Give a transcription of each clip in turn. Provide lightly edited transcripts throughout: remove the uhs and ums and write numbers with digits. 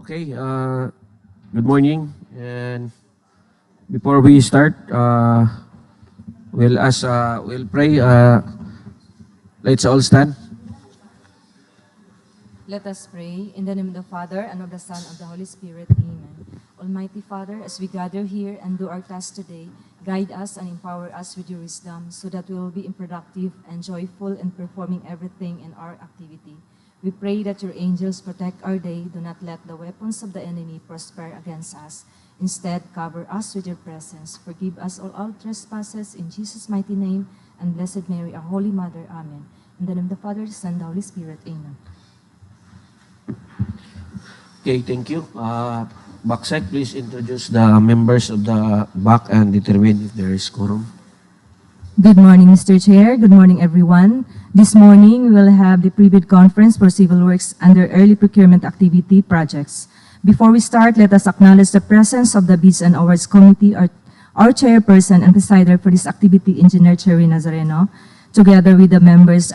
Okay, good morning. And before we start, we'll pray. Let's all stand. Let us pray in the name of the Father, and of the Son, and of the Holy Spirit. Amen. Almighty Father, as we gather here and do our task today, guide us and empower us with your wisdom so that we will be productive and joyful in performing everything in our activity. We pray that your angels protect our day. Do not let the weapons of the enemy prosper against us. Instead, cover us with your presence. Forgive us all our trespasses in Jesus' mighty name, and Blessed Mary, our Holy Mother. Amen. In the name of the Father, the Son, and the Holy Spirit. Amen. Okay, thank you. Backsec, please introduce the members of the BAC and determine if there is quorum. Good morning, Mr. Chair. Good morning, everyone. This morning, we will have the pre-bid conference for civil works under early procurement activity projects. Before we start, let us acknowledge the presence of the Bids and Awards Committee, our chairperson and presider for this activity, Engineer Cherry Nazareno, together with the members,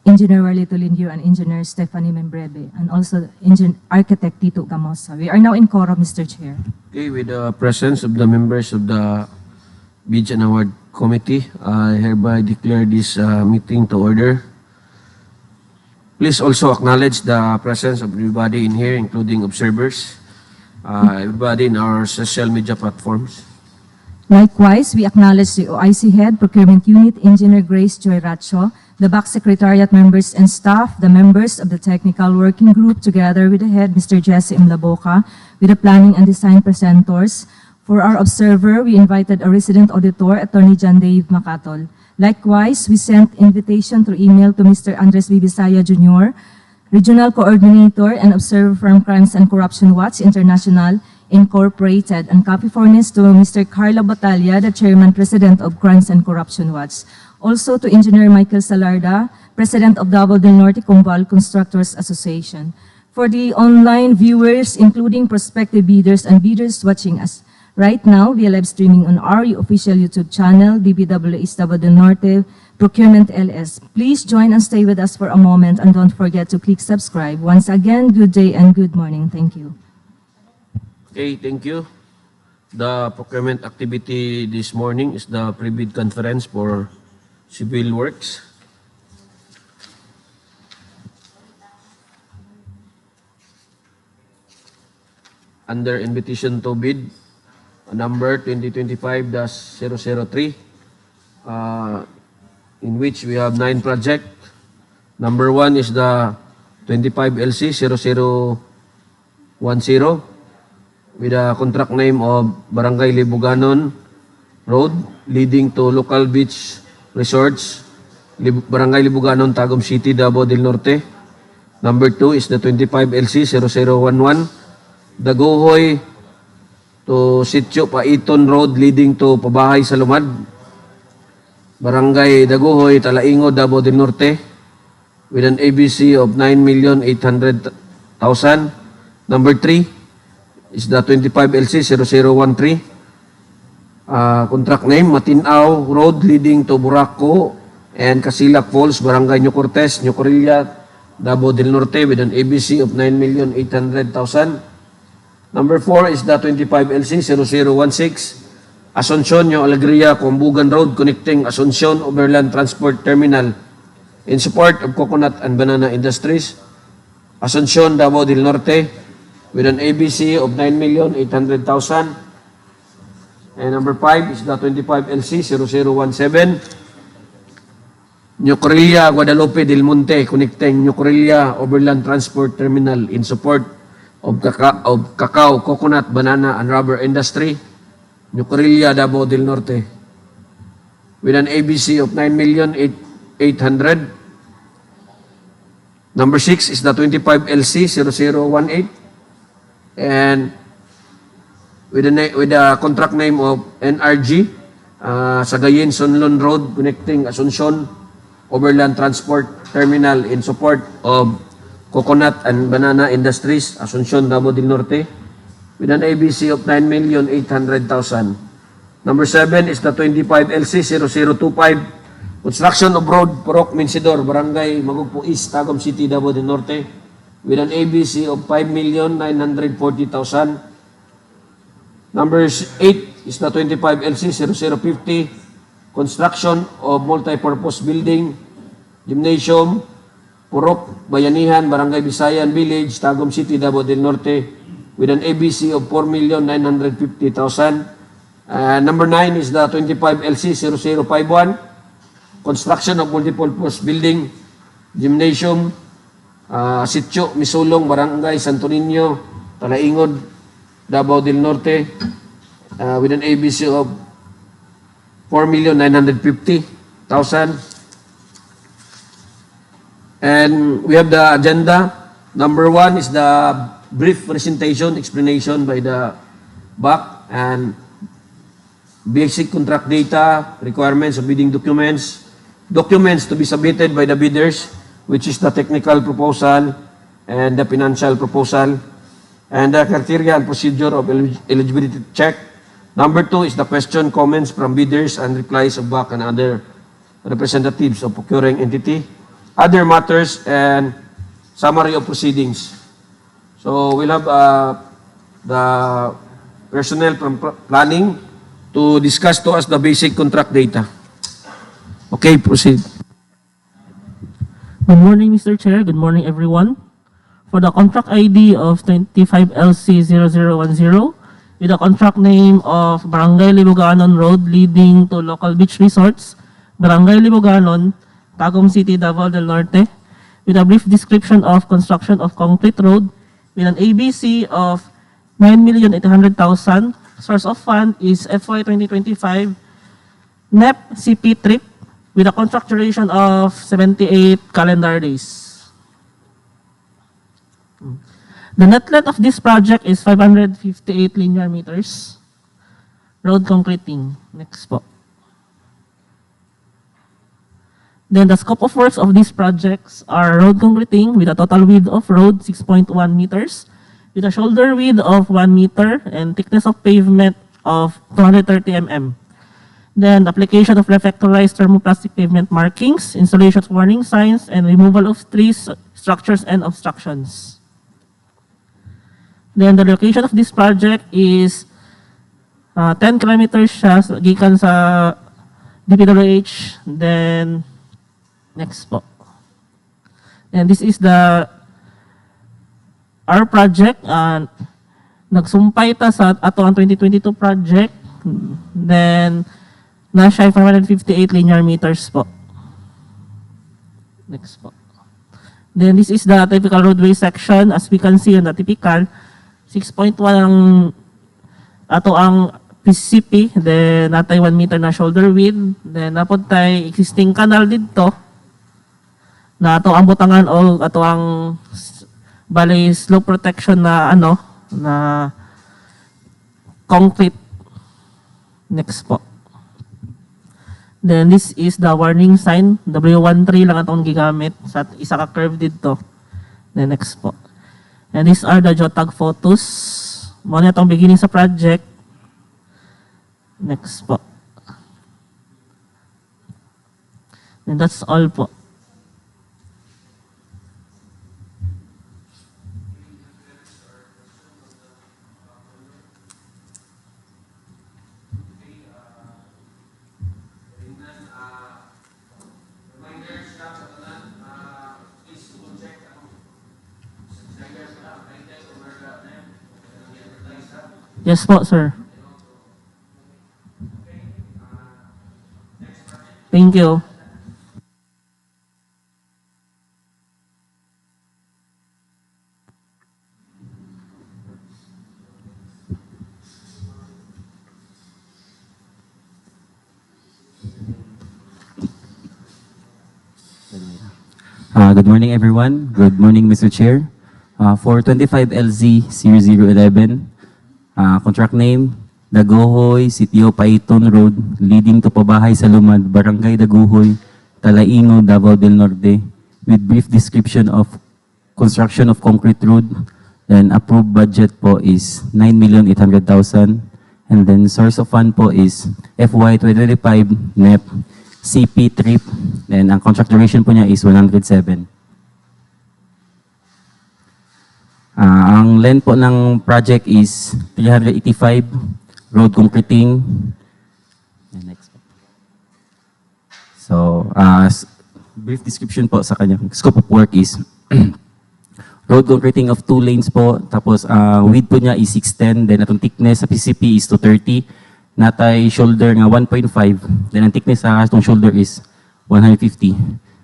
Engineer Warley Tolindio and Engineer Stephanie Membrebe, and also Architect Tito Gamosa. We are now in quorum, Mr. Chair. Okay, with the presence of the members of the Bids and Award Committee, I hereby declare this meeting to order. Please also acknowledge the presence of everybody in here, including observers, everybody in our social media platforms. Likewise, we acknowledge the OIC Head, Procurement Unit, Engineer Grace Joy Racho, the BAC Secretariat members and staff, the members of the Technical Working Group, together with the Head, Mr. Jesse M. Laboca, with the Planning and Design presenters. For our observer, we invited a resident auditor, Attorney John Dave Macatol. Likewise, we sent invitation through email to Mr. Andres Bibisaya Jr., Regional Coordinator and Observer from Crimes and Corruption Watch International, Incorporated, and copy forwarded to Mr. Carlo Batalla, the Chairman President of Crimes and Corruption Watch. Also to Engineer Michael Salarda, President of Davao del Norte Constructors Association. For the online viewers, including prospective bidders and bidders watching us right now, we are live streaming on our official YouTube channel, DPWH Davao del Norte Procurement LS. Please join and stay with us for a moment, and don't forget to click subscribe. Once again, good day and good morning. Thank you. Okay, thank you. The procurement activity this morning is the pre-bid conference for civil works. Under invitation to bid, number 2025-003, in which we have 9 projects. Number 1 is the 25LC-0010 with a contract name of Barangay Liboganon Road leading to local beach resorts, Barangay Liboganon, Tagum City, Davao del Norte. Number 2 is the 25LC-0011 Dagohoy-Sitio, Paiton Road leading to Pabahay sa Lumad, Barangay Dagohoy, Talaingod, Davao del Norte, with an ABC of 9,800,000. Number 3 is the 25LC-0013, contract name Matin-ao Road leading to Burako and Casilak Falls, Barangay Cortez, Corella, Davao del Norte, with an ABC of 9,800,000. Number 4 is the 25LC-0016, Asuncion-New, Alegria, Cuambogan Road connecting Asuncion Overland Transport Terminal in support of coconut and banana industries, Asuncion, Davao del Norte, with an ABC of 9,800,000. And number 5 is the 25LC-0017, Corella-Guadalupe-Del Monte connecting Corella Overland Transport Terminal in support of cacao, coconut, banana, and rubber industry, Corella, Davao del Norte, with an ABC of 9,800,000. Number 6 is the 25LC-0018, and with a contract name of NRG, Sagayen-Sonlon Road connecting Asuncion Overland Transport Terminal in support of coconut and banana industries, Asuncion, Davao del Norte, with an ABC of 9,800,000. Number 7 is the 25LC-0025, construction of road, Purok, Minsidor, Barangay Magugpo East, Tagum City, Davao del Norte, with an ABC of 5,940,000. Number 8 is the 25 LC 0050, construction of multi-purpose building, gymnasium, Purok, Bayanihan, Barangay Bisayan Village, Tagum City, Davao del Norte, with an ABC of 4,950,000. Number 9 is the 25 LC 0051, construction of multi-purpose building, gymnasium, Sitio, Misulong, Barangay Santo Niño, Talaingod, Davao del Norte, with an ABC of 4,950,000. And we have the agenda. Number 1 is the brief presentation, explanation by the BAC and basic contract data, requirements of bidding documents, documents to be submitted by the bidders, which is the technical proposal and the financial proposal, and the criteria and procedure of eligibility check. Number 2 is the question, comments from bidders and replies of BAC and other representatives of procuring entity, other matters, and summary of proceedings. So we'll have the personnel from planning to discuss to us the basic contract data. Okay, proceed. Good morning, Mr. Chair. Good morning, everyone. For the contract ID of 25LC0010, with the contract name of Barangay Liboganon Road leading to local beach resorts, Barangay Liboganon, Tagum City, Davao del Norte, with a brief description of construction of concrete road with an ABC of 9,800,000. Source of fund is FY 2025 NEP CP trip with a contract duration of 78 calendar days. The net length of this project is 558 linear meters. Road concreting. Next po. Then the scope of works of these projects are road concreting with a total width of road 6.1 meters, with a shoulder width of 1 meter and thickness of pavement of 230 mm. Then application of reflectorized thermoplastic pavement markings, installation of warning signs, and removal of trees, structures, and obstructions. Then the location of this project is 10 kilometers siya gikan sa DPWH. Then next po. And this is our project. Nagsumpay ta sa ato ang 2022 project. Then nasa 558 linear meters po. Next po. Then this is the typical roadway section. As we can see on the typical, 6.1 ang ato ang PCP, then natay 1 meter na shoulder width, then napod tay existing canal dito na ato ang butangan o ato ang bali slope protection na na concrete. Next po. Then this is the warning sign, W13 lang atong gigamit sa isa ka curve dito. Then next po. And these are the JOTAG photos. Muna itong beginning sa project. Next po. And that's all po. Yes po, sir. Thank you. Good morning, everyone. Good morning, Mr. Chair. For 25LZ 0011, contract name, Dagohoy-Sitio, Paiton Road, leading to Pabahay sa Lumad, Barangay Dagohoy, Talaingod, Davao del Norte, with brief description of construction of concrete road. Then approved budget po is 9,800,000. And then source of fund po is FY 2025 NEP CP trip. Then ang contract duration po niya is 107. Ang length po ng project is 385, road concreting. And next. So, brief description po sa kanyang scope of work is road concreting of 2 lanes po, tapos width po niya is 610, then atong thickness sa PCP is 230, natay shoulder nga 1.5, then ang thickness sa atong shoulder is 150.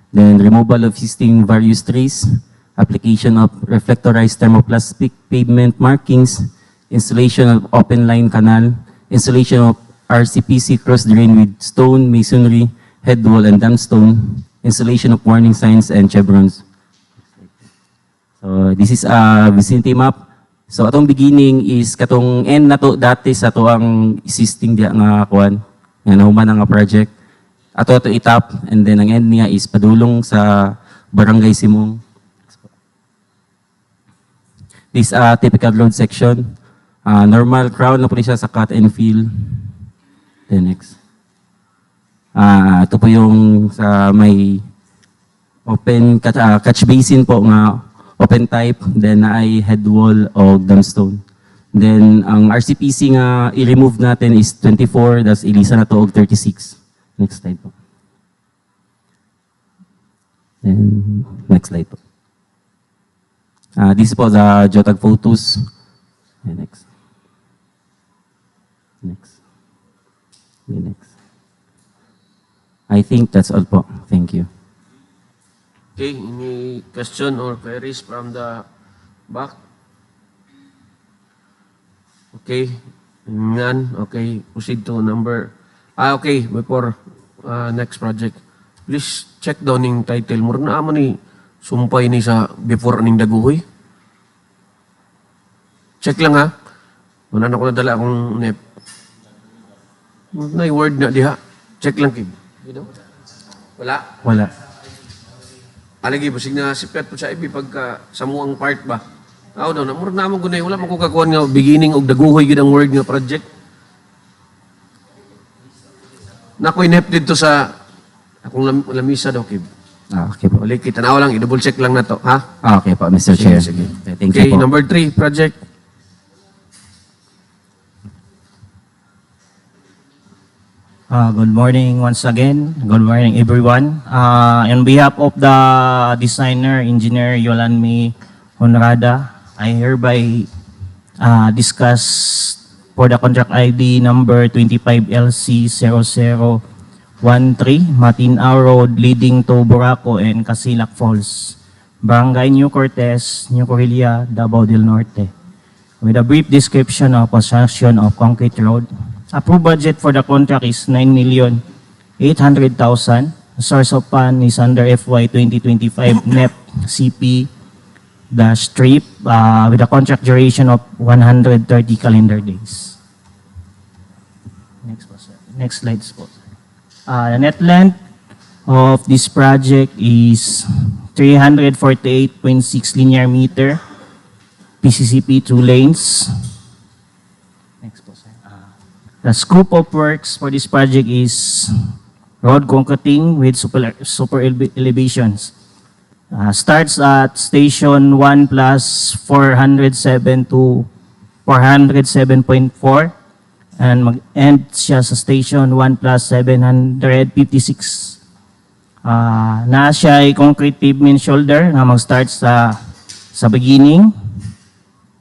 Then removal of existing various trees, application of reflectorized thermoplastic pavement markings, installation of open line canal, installation of RCPC cross drain with stone, masonry, head wall and dam stone, installation of warning signs and chevrons. So this is a vicinity map. So atong beginning is katong end na to dati sa to ang existing diya nga kuan nga nahuman nga project. Ato itap and then ang end niya is padulong sa Barangay Simong. This typical road section. Normal crown na po siya sa cut and fill. Then next. Ito po yung sa may open catch basin po nga open type, then ay head wall o dam stone. Then ang RCPC nga i-remove natin is 24, that's ilisa na to og 36. Next slide po. Then next slide po. This is po the JOTAG photos. And next. Next. And next. I think that's all po. Thank you. Okay, any question or queries from the back? Okay, yan. Okay, proceed to number. Okay, before next project. Please check down yung title. Murna mo ni sumpay ni sa before aning Dagohoy. Check lang ha. Wala na ko nadala akong NEP. Na word na diha. Check lang kib. Wala. Wala. Alagi, basig na si Pet po sa ibi pagka samuang part ba? Ako daw, namurag naman gunay, wala man ko kakuhan nga beginning og Dagohoy gid ang word nga project. Nakoy nep dito sa akong lamisa daw, Kib. Okay po. Balik, tanaw lang, i-double check lang na to, ha? Okay po, Mr. Chair. Sige. Thank Okay, you po. number 3, project. Good morning once again. Good morning, everyone. On behalf of the designer, engineer Yolanmi Honrada, I hereby discuss for the contract ID number 25LC0013, Matin-ao Road leading to Burako and Casilak Falls, Barangay New Cortez, New Corella, Davao del Norte, with a brief description of construction of concrete road. Approved budget for the contract is 9,800,000. Source of fund is under FY 2025 NEP CP-strip with a contract duration of 130 calendar days. Next po, sir. Next slides po. The net length of this project is 348.6 linear meter, PCCP 2 lanes. Next po, sir. The scope of works for this project is road concreting with super elevations. Starts at station 1 plus 407 to 407.4 and mag-end siya sa station 1 plus 756. Na siya ay concrete pavement shoulder na mag-start sa beginning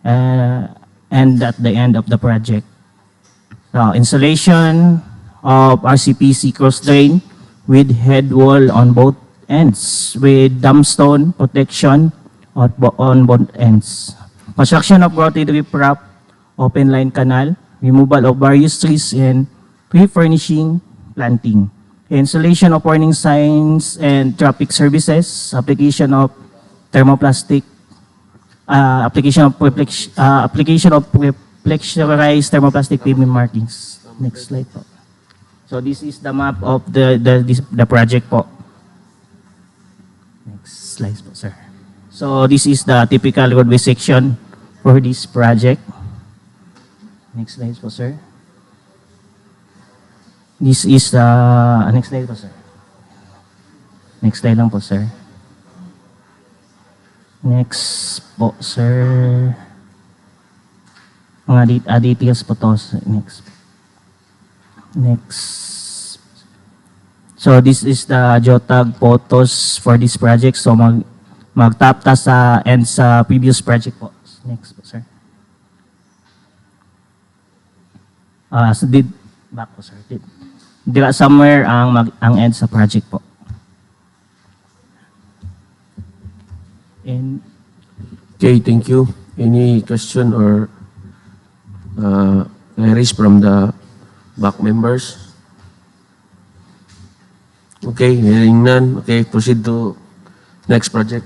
and at the end of the project. So, installation of RCPC cross drain with head wall on both ends with dumpstone protection on both ends. Construction of grouted riprap, open line canal, removal of various trees and pre-furnishing planting. Installation of warning signs and traffic services, application of thermoplastic, application of flexurized thermoplastic pavement markings. Next slide po. So this is the map of the project po. Next slide po, sir. So this is the typical roadway section for this project. Next slide po, sir. This is the next slide po, sir. Next slide lang po, sir. Next po, sir. Mga details po to. Next. So this is the geotag photos for this project. So mag-tap ta sa end sa previous project po. Next po, sir. So back po, sir. Dira somewhere ang end sa project po. And Okay, thank you. Any question or queries from the back members? Okay, hearing none. Okay, proceed to next project.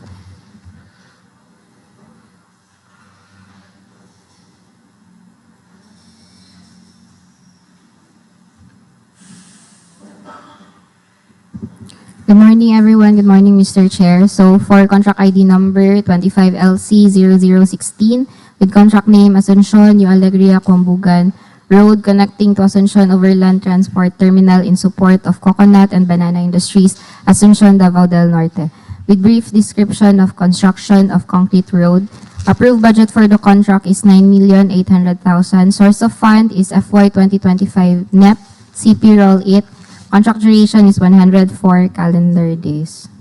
Good morning, everyone. Good morning, Mr. Chair. So, for contract ID number 25LC0016 with contract name Asuncion-New Alegria, Cuambogan, road connecting to Asuncion Overland Transport Terminal in support of coconut and banana industries, Asuncion, Davao del Norte. With brief description of construction of concrete road, approved budget for the contract is 9,800,000. Source of fund is FY 2025 NEP, CP Roll 8. Contract duration is 104 calendar days.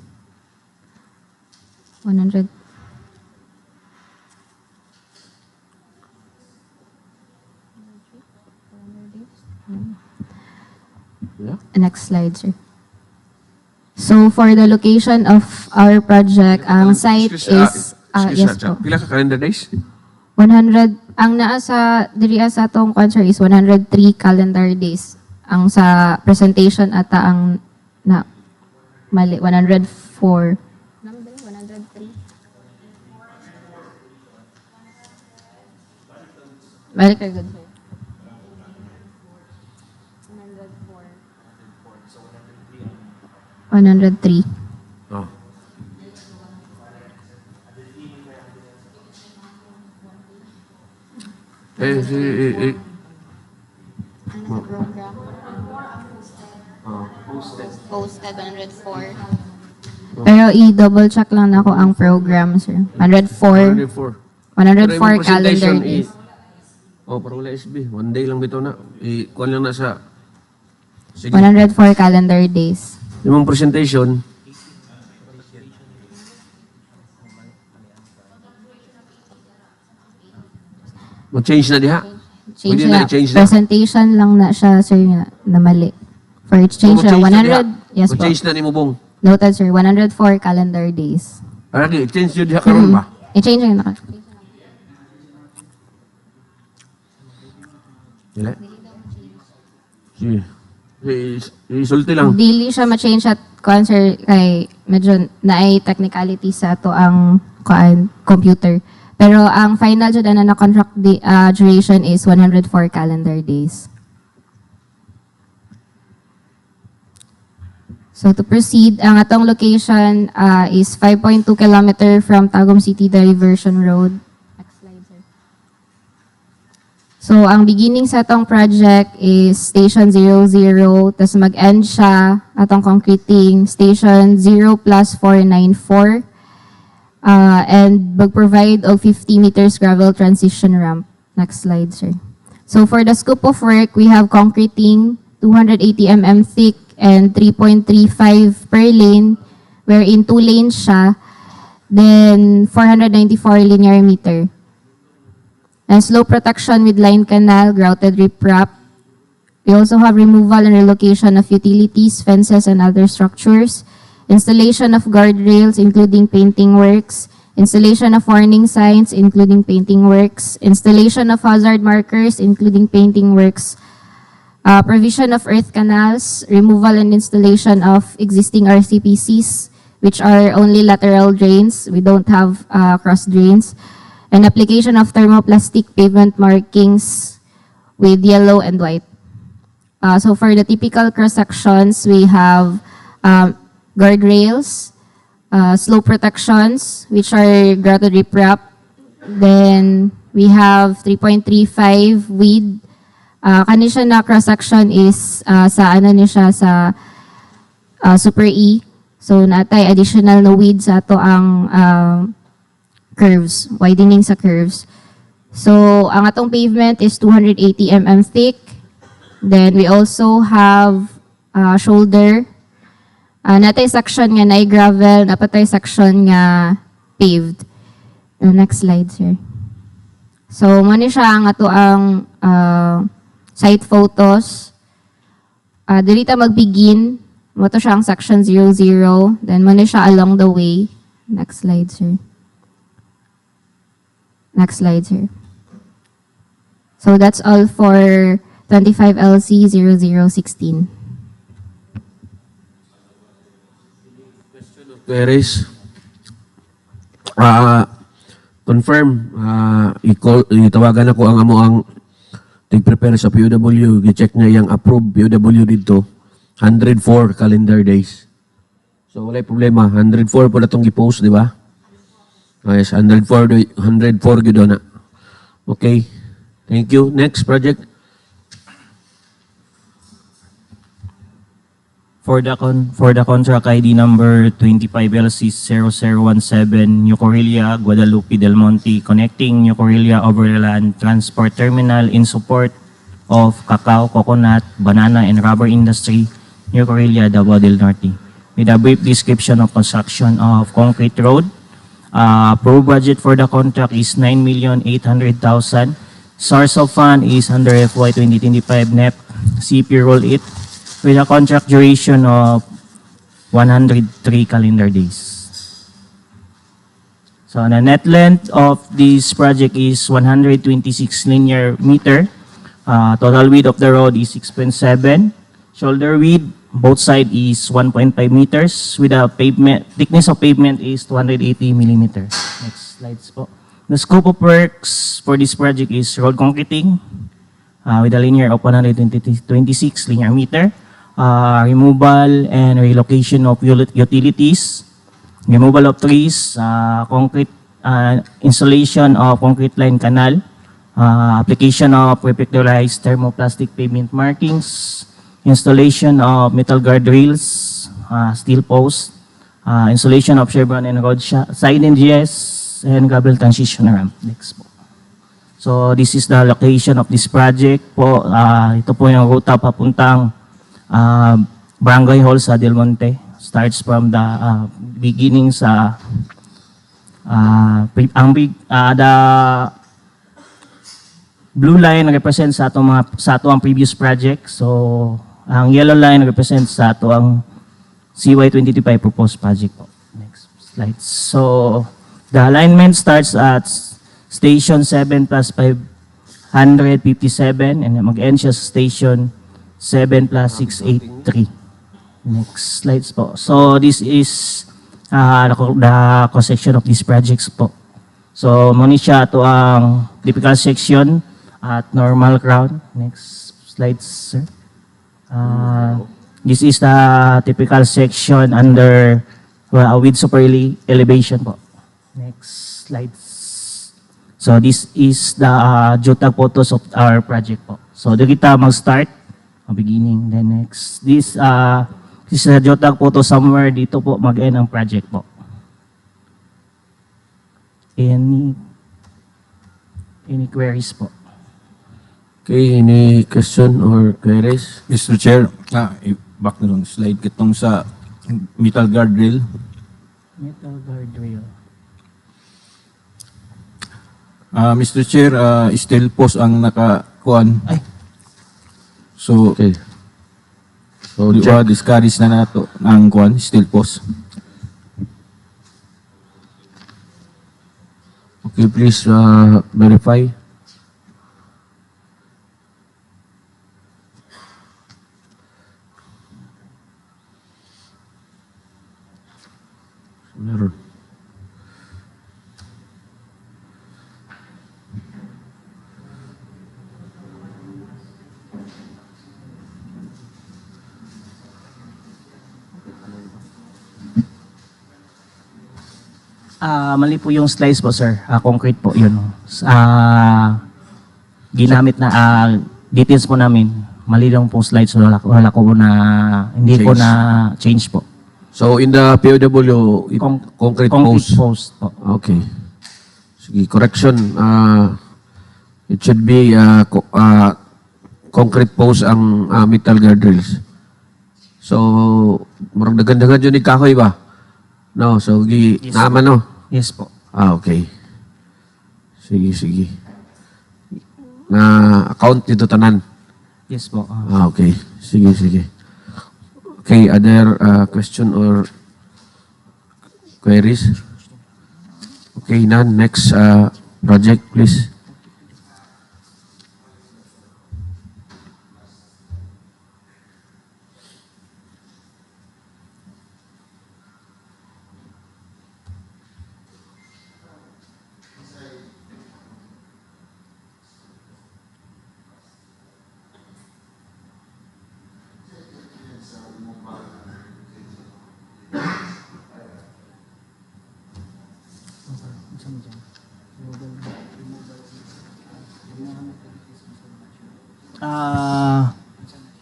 100. Yeah. Next slide, sir. So for the location of our project, ang site is yes po. Pila ka calendar days? 100 ang naa sa diri sa atong concert is 103 calendar days. Ang sa presentation ata ang na mali 104. Number 103. Balik ka good. 103. Oh. Ano sa program? Posted 104. Pero i-double check lang ako ang program, sir. 104. 104 calendar days. Oh, para wala SB. One day lang bitaw na. Kuhan lang na sa... Sige. 104 calendar days. Yung presentation, mag-change na diha. Change Pwede na. i-change na. Presentation lang na siya, sir, na mali. For change na, 100, yes po. Mag-change na ni mo bong. Noted, sir. 104 calendar days. Aragi, i-change yun diha karon ba? I-change na naka. Dili. Sige. I-sulti lang. Dili siya ma-change at concert kay medyo naay technicality sa to ang computer. Pero ang final jud na contract duration is 104 calendar days. So to proceed, ang atong location is 5.2 km from Tagum City Diversion Road. Next slide, sir. So ang beginning sa atong project is Station 00, tas mag-end siya atong concreting Station 0 plus 494. And mag-provide of 50 meters gravel transition ramp. Next slide, sir. So for the scope of work, we have concreting 280 mm thick and 3.35 per lane, wherein 2 lanes siya, then 494 linear meter. And slope protection with line canal, grouted riprap. We also have removal and relocation of utilities, fences, and other structures. Installation of guardrails, including painting works. Installation of warning signs, including painting works. Installation of hazard markers, including painting works. Provision of earth canals. Removal and installation of existing RCPCs, which are only lateral drains. We don't have cross drains. And application of thermoplastic pavement markings with yellow and white. So for the typical cross sections, we have guardrails, slope protections, which are grouted riprap. Then we have 3.35 width. Kani siya na cross-section is sa ano niya siya sa Super E. So natay additional na width sa ato ang curves, widening sa curves. So, ang atong pavement is 280 mm thick. Then, we also have shoulder. Natay section nga na gravel, napatay section nga paved. The next slide, sir. So, muna siya ang ato ang site photos. Dili ta mag-begin. Moto siya ang section 00. Then, muna siya along the way. Next slide, sir. Next slide, sir. So, that's all for 25 LC 0016. Queries? Confirm. Itawagan ako ang amo ang tig-prepare sa POW. I-check niya yung approved POW dito. 104 calendar days. So, wala problema. 104 po na itong i-post, di ba? Yes, 104 gito na. Okay. Thank you. Next project. For the contract ID number 25LC0017, New Corella-Guadalupe-Del Monte, connecting New Corella Overland Transport Terminal in support of Cacao, coconut, banana, and rubber industry, New Corella, Davao del Norte. With a brief description of construction of concrete road. Approved budget for the contract is 9,800,000. Source of fund is under FY 2025 NEP CP Roll It, with a contract duration of 103 calendar days. So the net length of this project is 126 linear meter. Total width of the road is 6.7. Shoulder width, both sides is 1.5 meters. With a pavement, thickness of pavement is 280 millimeters. Next slides po. The scope of works for this project is road concreting with a linear of 126 linear meter. Removal and relocation of utilities, removal of trees, concrete installation of concrete line canal, application of prefecturized thermoplastic pavement markings, installation of metal guardrails, steel posts, installation of chevron and road side NGS, and gravel transition ramp. Next po. So this is the location of this project po. Ito po yung ruta papuntang Barangay Hall sa Del Monte. Starts from the beginning sa the blue line represents sa ato ang previous project. So ang yellow line represents sa ato ang CY 2025 proposed project po. Next slide. So the alignment starts at station 7 plus 557 and mag-end siya sa station 7 plus 683. Next slides po. So this is the cross-section of these projects po. So muna siya ito ang typical section at normal ground. Next slides, sir. This is the typical section under with super elevation po. Next slides. So this is the JOTAG photos of our project po. So dito kita mag-start. Beginning, then next. This is a JOTAG photo somewhere dito po mag-end ang project po. Any queries po? Okay, any question or queries? Mr. Chair, back na lang slide kitong sa metal guardrail. Metal guardrail. Mr. Chair, steel post ang nakakuan. Ay. So, Okay. So, di ba check. discourage na nato ang kuan, steel post. Okay, please verify. Meron. Mali po yung slice po, sir. Concrete po yun. Ginamit na details po namin. Mali lang po slides. So, wala ko na, hindi ko Change. na change po. So, in the POW, concrete Concrete post. post po. Okay. Sige, correction. It should be concrete post ang metal guardrails. So, marang dagan-dagan yun ni kahoy ba? No, so, naman no? Yes po. Okay. Sige. Na account dito tanan. Yes po. Okay. Sige. Okay, other question or queries? Okay, none. Next project, please.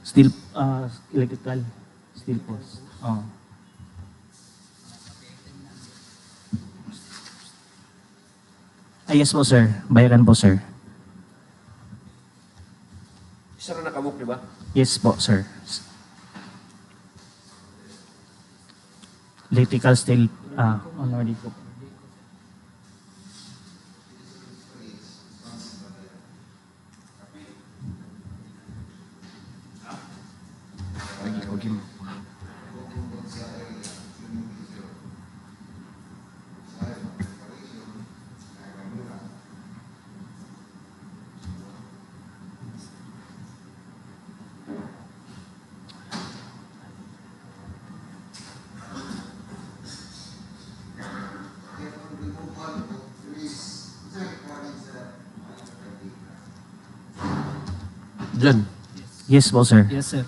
Steel, electrical, steel post. Yes po, sir. Bayaran po, sir. Isa na nakamuk, di ba? Yes po, sir. Electrical steel, already po. Diyan. Yes po, sir. Yes, sir.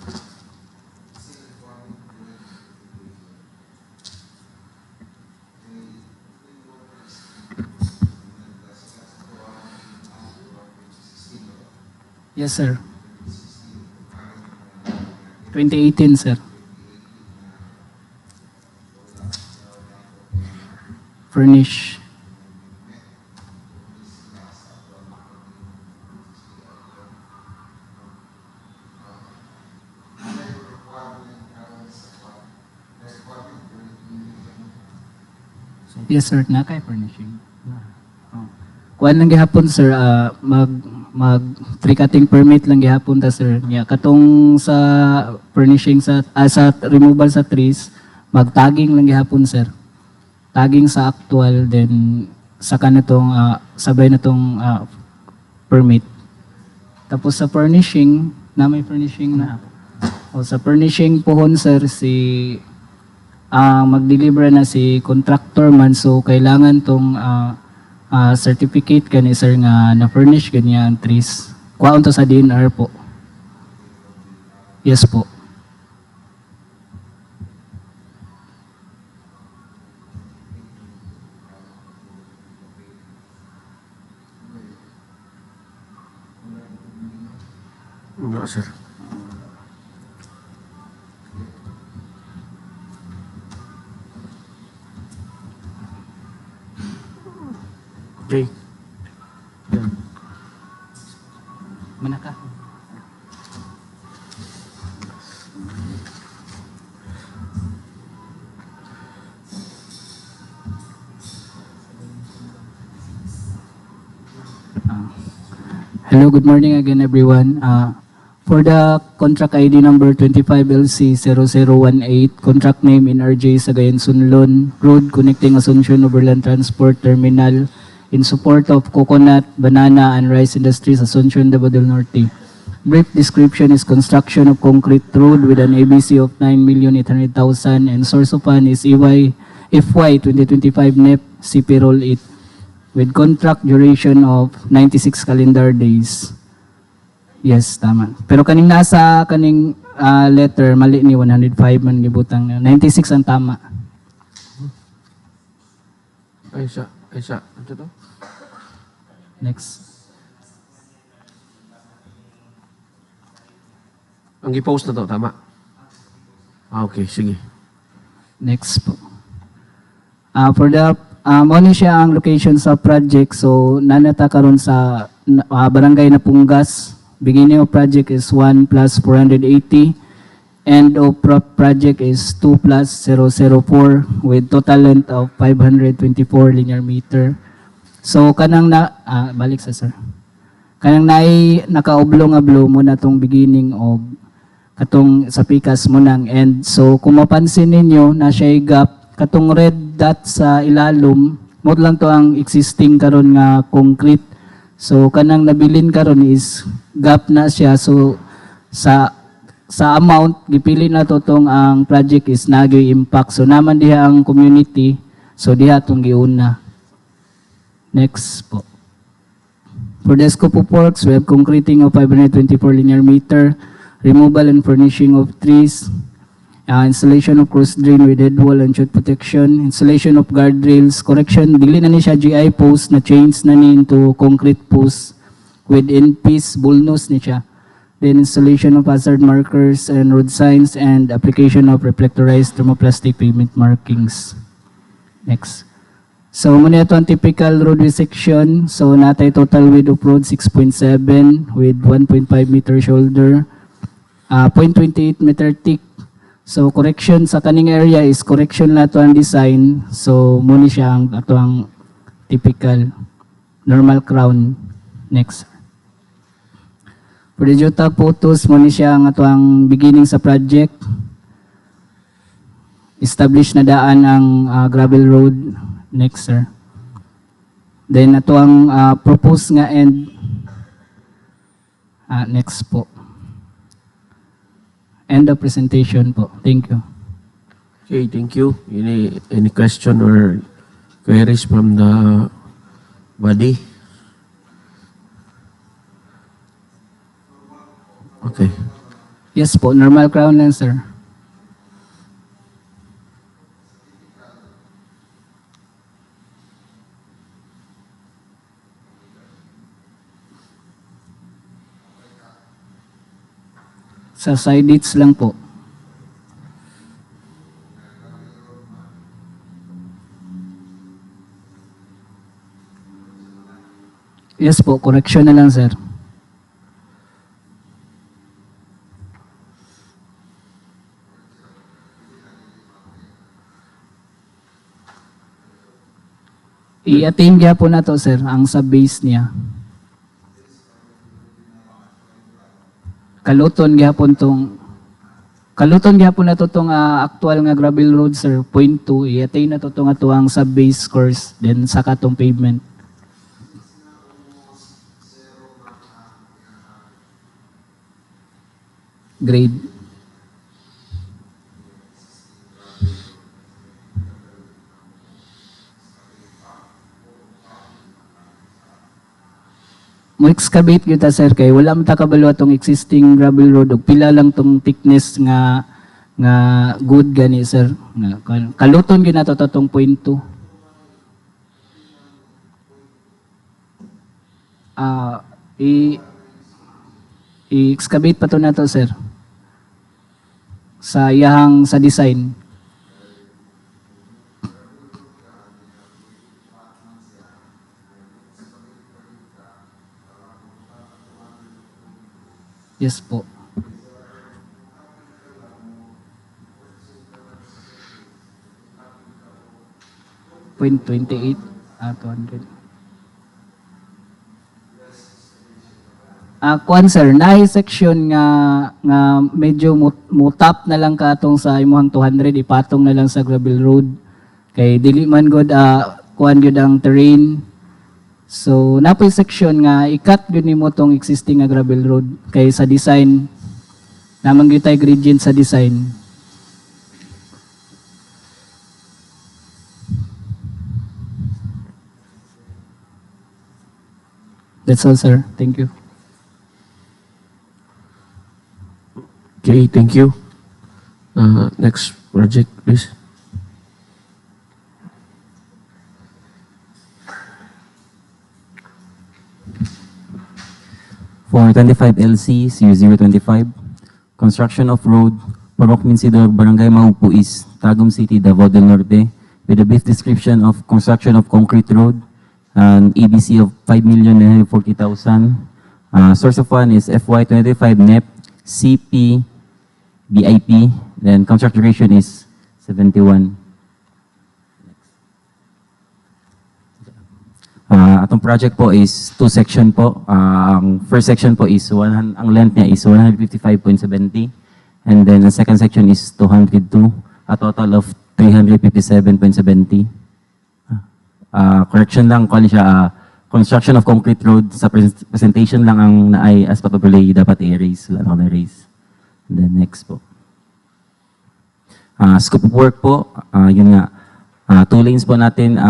Yes, sir. 2018, sir. Furnish. Yes, sir. Naka-furnishing. Kuan lang gihapon, sir, mag tree cutting permit lang gihapon ta, sir. Nya katong sa furnishing sa removal sa trees, mag-tagging lang gihapon, sir. Tagging sa actual, then saka na tong sabay na tong permit. Tapos sa furnishing, may furnishing na. O sa furnishing pohon, sir, mag-deliver na si contractor man, so kailangan tong certificate kani, sir, nga na-furnish ganyan trees. Kuhaon to sa DNR po. Yes po. Enggak, sir. Okay. Mana ka? Hello, good morning again, everyone. For the contract ID number 25LC0018, contract name NRJ Sagayen-Sonlon, road connecting Asuncion Overland Transport Terminal in support of coconut, banana, and rice industries, Asuncion, Davao del Norte. Brief description is construction of concrete road with an ABC of 9,800,000 and source of fund is FY 2025 NEP CP Roll 8 with contract duration of 96 calendar days. Yes, tama. Pero kaning nasa kaning letter, mali ni 105 man gibutang. 96 ang tama. Aisa. Ito to? Next. Ang i-post na to, tama? Okay, sige. Next po. For the mao ni siya ang location sa project. So nanata karon sa barangay na Pungas. Beginning of project is 1 plus 480. End of project is 2 plus 004 with total length of 524 linear meter. So kanang balik sa sir. Kanang nakaoblo nga blow mo na tong beginning of katong sa pikas mo nang end. So kung mapansin ninyo na siya gap katong red dot sa ilalom, mo lang to ang existing karon nga concrete. So kanang nabilin karon is gap na siya. So sa amount gipili na to tong ang project is nagyoy impact. So naman diha ang community. So diha tong giuna. Next po. For the scope of works, we have concreting of 524 linear meter, removal and furnishing of trees, installation of cross drain with head wall and chute protection, installation of guardrails, correction, dili na ni siya GI post na change na ni into concrete post with end-piece bullnose ni siya. Then installation of hazard markers and road signs and application of reflectorized thermoplastic pavement markings. Next. So muna ito ang typical roadway section. So natay total width of road 6.7 with 1.5 meter shoulder, 0.28 meter thick. So correction sa kaning area is correction na to ang design. So muna siya ang ato ang typical normal crown. Next. For the Jota photos, muna siya ang ato ang beginning sa project. Establish na daan ang gravel road. Next sir. Then ato ang proposed nga end. Next po. End of presentation po. Thank you. Okay, thank you. Any question or queries from the body? Okay. Yes po, normal crown lang sir. Sa side hits lang po. Yes po, correction na lang sir. I-attain kaya po na to sir, ang sa base niya. Kaluton gyapon na to tong actual nga gravel road sir, 0.2 i-attain na to tong atuang sa base course then saka tong pavement. Grade. Mo excavate gyud ta sir kay wala man ta kabalo atong existing gravel road ug pila lang tong thickness nga good gani sir. Kaluton gyud nato tong 0.2. I-excavate pa to nato sir. Sa iyahang sa design. Yes po. .28 200. Kuan sir, nahi section nga medyo mutap na lang katong sa imuhang 200 ipatong na lang sa gravel road kay dili man god kuan gyud ang terrain. So, napoy section nga, i-cut yun nimo tong existing nga gravel road. Kay sa design, namang yun tayo gradient sa design. That's all, sir. Thank you. Okay, thank you. Next project, please. For 25 LC 0025, construction of road, Procurement Barangay Maupo East, Tagum City, Davao del Norte, with a brief description of construction of concrete road, an EBC of 5,940,000. Source of fund is FY25 NEP, CP, BIP, then contract duration is 71. Atong project po is 2 section po. Ang first section po is, ang length niya is 155.70. And then the second section is 202, a total of 357.70. Correction lang, kung siya, construction of concrete road, sa presentation lang ang naay as patubulay dapat i-erase. Wala na erase. And then next po. Scope of work po, yun nga. 2 lanes po natin.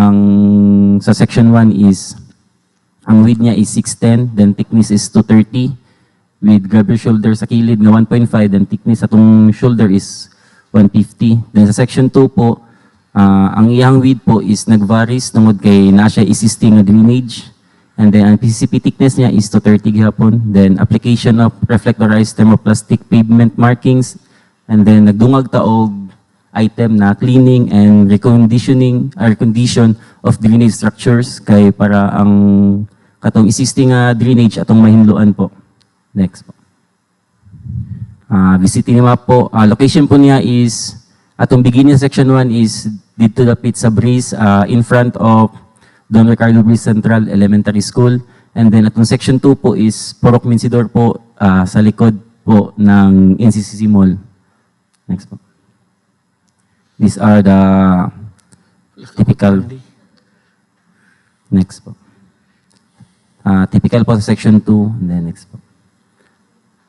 Sa section 1 is, ang width niya is 610, then thickness is 230, with grabber shoulder sa kilid na 1.5, then thickness atong shoulder is 150. Then sa section 2 po, ang iyang width po is nag-varies tungod kay na siya existing na drainage. And then ang PCP thickness niya is 230 gihapon. Then application of reflectorized thermoplastic pavement markings. And then nagdungag taog item na cleaning and recondition of drainage structures kay para ang katong existing drainage atong mahinluan po. Next po. Visiting map po. Location po niya is, atong beginning section 1 is dito dapit sa Breeze, in front of Don Ricardo Breeze Central Elementary School. And then atong section 2 po is Purok Minsidor po, sa likod po ng NCCC Mall. Next po. These are the typical. Next po. Typical po sa section 2. And then next po.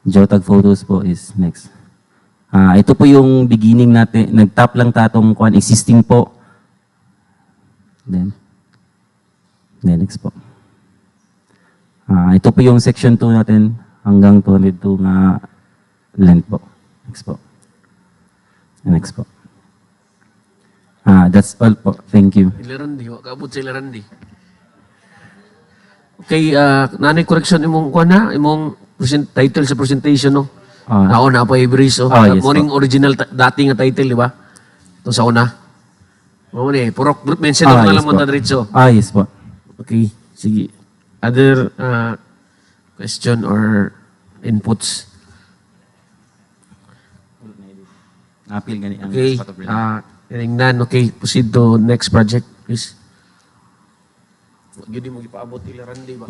Geotag photos po is next. Ito po yung beginning natin. Nag-tap lang tatong kuan existing po. Then next po. Ito po yung section 2 natin hanggang 202 nga length po. Next po. Next po. That's all po. Thank you. Ilarandi, wakaabot sa Ilarandi. Okay, nanay correction imong kuan na, imong title sa presentation no. Na pa i-brace Yes, morning original dating nga title, di ba? Ito sa una. Mo ni purok group mention na lang mo ta diretso. Yes po. Okay, sige. Other question or inputs? Appeal gani ang Okay. Tingnan, okay, proceed to next project, please. Yun di mo ipaabot Ilarandi ba?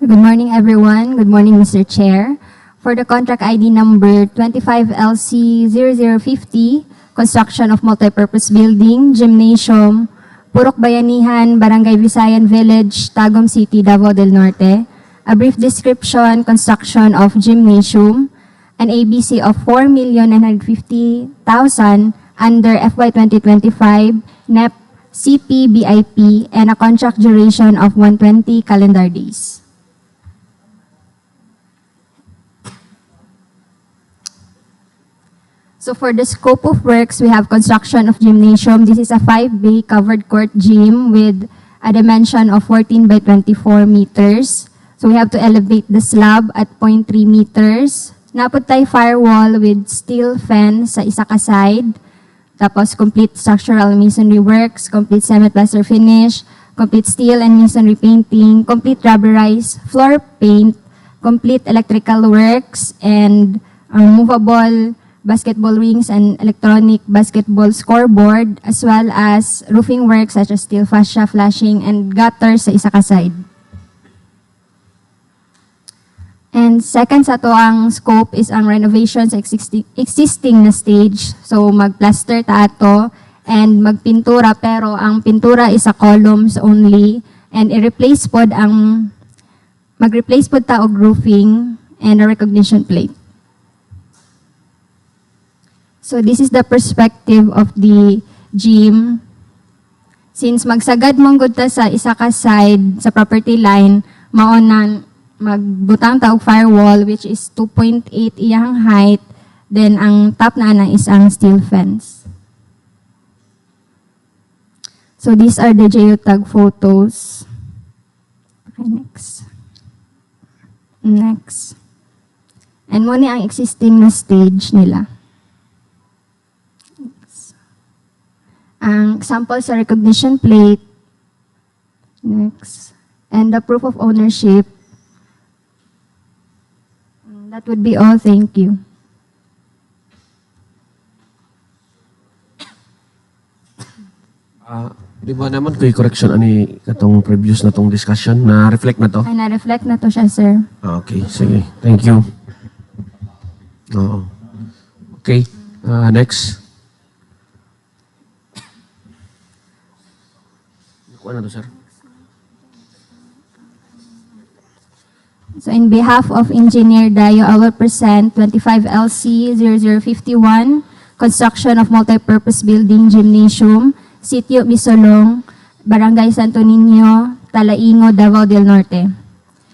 Good morning, everyone. Good morning, Mr. Chair. For the contract ID number 25LC0050, construction of multipurpose building, gymnasium, Purok Bayanihan, Barangay Visayan Village, Tagum City, Davao del Norte. A brief description, construction of gymnasium, an ABC of 4,950,000 under FY 2025, NEP, CP, BIP, and a contract duration of 120 calendar days. So for the scope of works, we have construction of gymnasium. This is a 5-bay covered court gym with a dimension of 14 by 24 meters. So we have to elevate the slab at 0.3 meters. Napod tayo firewall with steel fence sa isa ka side. Tapos complete structural masonry works, complete cement plaster finish, complete steel and masonry painting, complete rubberized floor paint, complete electrical works, and movable basketball rings and electronic basketball scoreboard, as well as roofing work such as steel fascia, flashing, and gutters sa isa ka side. And second sa to ang scope is ang renovation sa existing na stage. So mag-plaster ta ato and magpintura, pero ang pintura is a columns only, and i-replace pod ang mag-replace pod ta og roofing and a recognition plate. So this is the perspective of the gym. Since magsagad mong gud ta sa isa ka side sa property line, maonan magbutang ta og firewall which is 2.8 iyang height, then ang top na is ang steel fence. So these are the geotag photos. Okay, next. Next. And muna ang existing na stage nila. Next. Ang sample sa recognition plate. Next. And the proof of ownership. That would be all. Thank you. Di ba naman kay correction ani katong previous na tong discussion na reflect na to? Ay, na-reflect na to siya, sir. Okay, sige. Thank you. Oo. Okay, next. Kuha na to, sir. So in behalf of Engineer Dayo, I will present 25 LC 0051, construction of multipurpose building gymnasium, Sitio Bisolong, Barangay Santo Niño, Talaingod, Davao del Norte.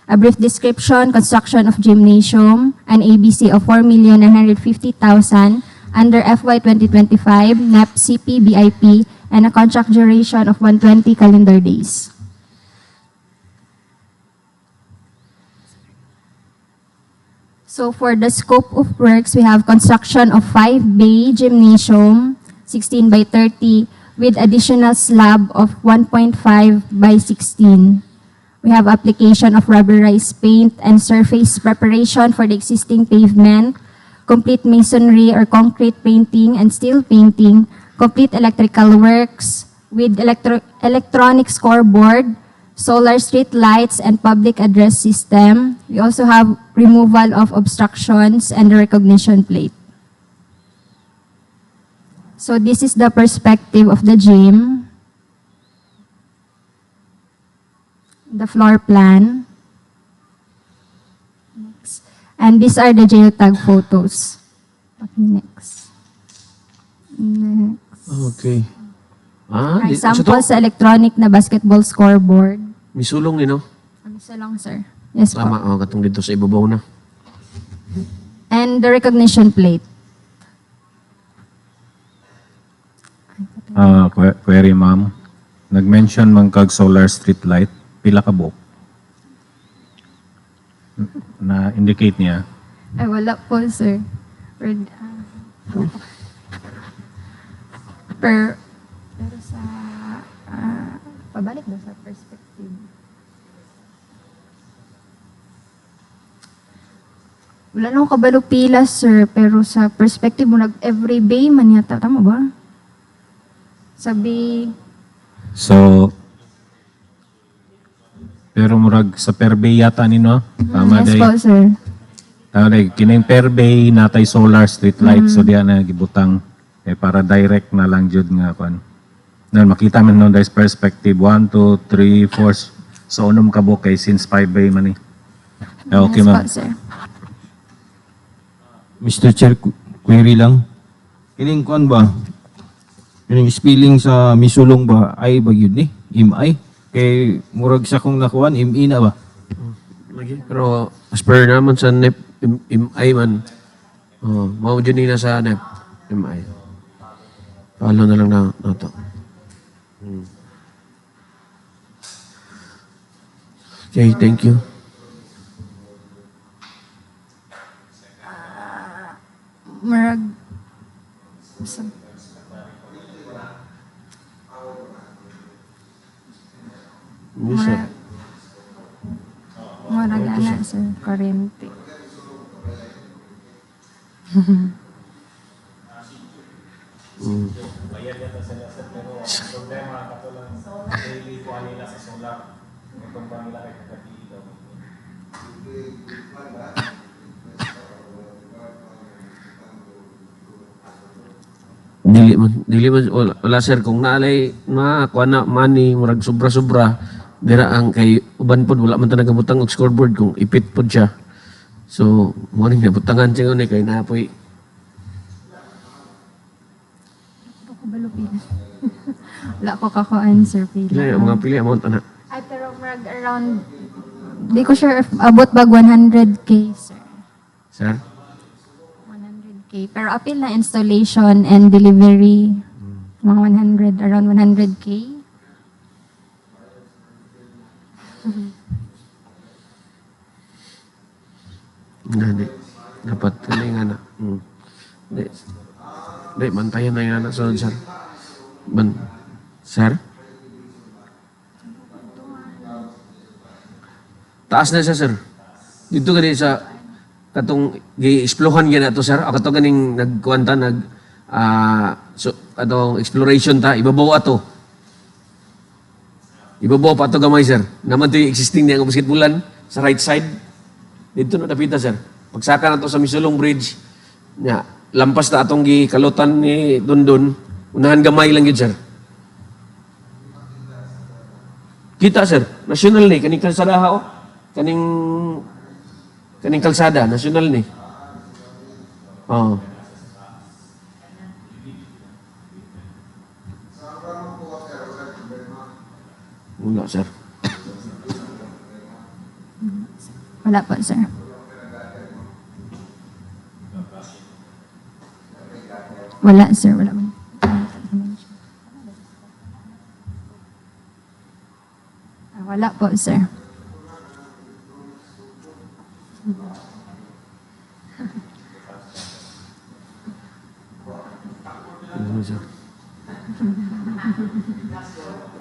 A brief description, construction of gymnasium, an ABC of 4,950,000 under FY 2025, NEP CP BIP, and a contract duration of 120 calendar days. So for the scope of works, we have construction of 5-bay gymnasium, 16 by 30, with additional slab of 1.5 by 16. We have application of rubberized paint and surface preparation for the existing pavement, complete masonry or concrete painting and steel painting, complete electrical works with electronic scoreboard, solar street lights, and public address system. We also have removal of obstructions and the recognition plate. So this is the perspective of the gym, the floor plan. Next. And these are the geotag photos. Okay, next. Next. Okay. Ay, Sa sample to? sa electronic na basketball scoreboard. Misulong ni, no? Isa lang, sir. Yes po. Tama, katong dito sa ibabaw na. And the recognition plate. Query, ma'am. Nag-mention man kag solar street light. Pila ka buok? Na-indicate niya. Ay, wala po, sir. Pero sa, pabalik daw sa perspective. Wala nang kabalo pila, sir. Pero sa perspective mo, every bay man yata. Tama ba? Sabi, So, pero murag sa per bay yata nino. Tama yes day. po, sir. Tama day. Kining per bay natay solar street light. So diya na gibutang para direct na lang jud nga kon. Nan makita man no day's perspective 1 2 3 4 so unom ka kay since 5 bay man ni. Okay yes ma'am. po, sir. Mr. Chair, query lang. Kining kuan ba? Kining spelling sa misulong ba ay ba yun ni? Imay? Kay murag sa kong nakuan, imi na ba? Lagi. Pero as per naman sa NEP, MI man, mao dyan na sa NEP, MI. Palo na lang na to. Okay, thank you. Marag, Yes, sir. marag ana, sir. Kurente. Dili man wala sir kung naalay na kuha na money murag sobra-sobra dira ang kay uban pod wala man ta nagabutang og scoreboard kung ipit pod siya. So mo ning nabutangan siya ni kay napoy. Wala ko kakuan, sir. Pila ang mga pili amount ana. Ay, pero marag around, di ko sure if abot bag 100K, sir. Sir? 100K. Pero apil na installation and delivery, mga 100, around 100K. Hindi. Dapat hindi nga na. Hindi. Hindi, bantayan na yung anak. Sunod, sir. Sir? Taas na siya, sir. Dito gani sa katong gi-explohan gina to, sir. Ako to ganing nagkuwanta, katong exploration ta, ibabaw ato. Ibabaw pa ato gamay, sir. Naman to yung existing niya ng basketballan sa right side. Dito na napita, sir. Pagsaka na to sa Misulong Bridge, nya, lampas na atong gikalutan ni Dundun, unahan gamay lang yun, sir. Kita, sir. National ni, kaning kalsada ha, oh. Kaning kalsada, national ni. Oh. Wala, sir. Wala po, sir. Wala, sir. Wala. Wala po, sir. Ano, sir?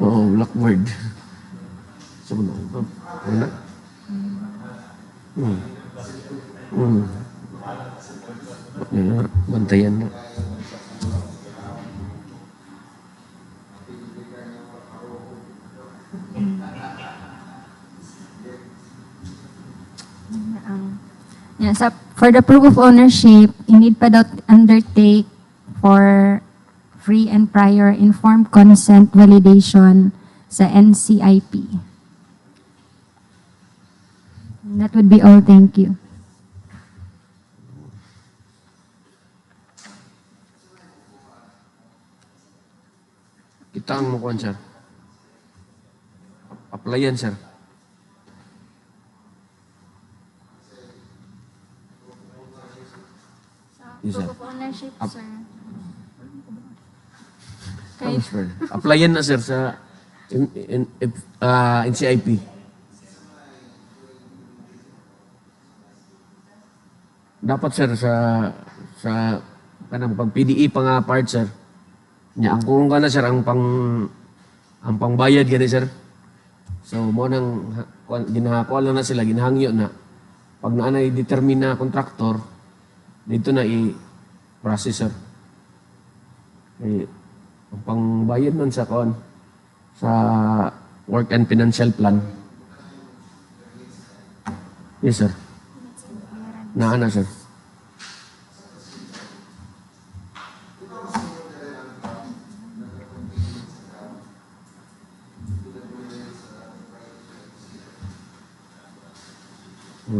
Oo, blackboard. Saan mo na? Wala? Bantayan na. Yeah, for the proof of ownership, you need pa daw undertake for free and prior informed consent validation sa NCIP. That would be all. Thank you. Kita ang mukuhan, sir. Applyan, sir. Yes, sir. Proof of ownership, sir. Transfer. Applyan na, sir, sa NCIP. Dapat, sir, sa kanang pag PDE pa nga part, sir. Nya ang kung kana, sir, ang pangbayad gani, sir. So mo nang ginakuha lang na sila, ginahangyo na. Pag naanay determine na kontraktor, dito na i-process, sir. Ang pangbayad nun sa work and financial plan. Yes, sir. Naana, sir.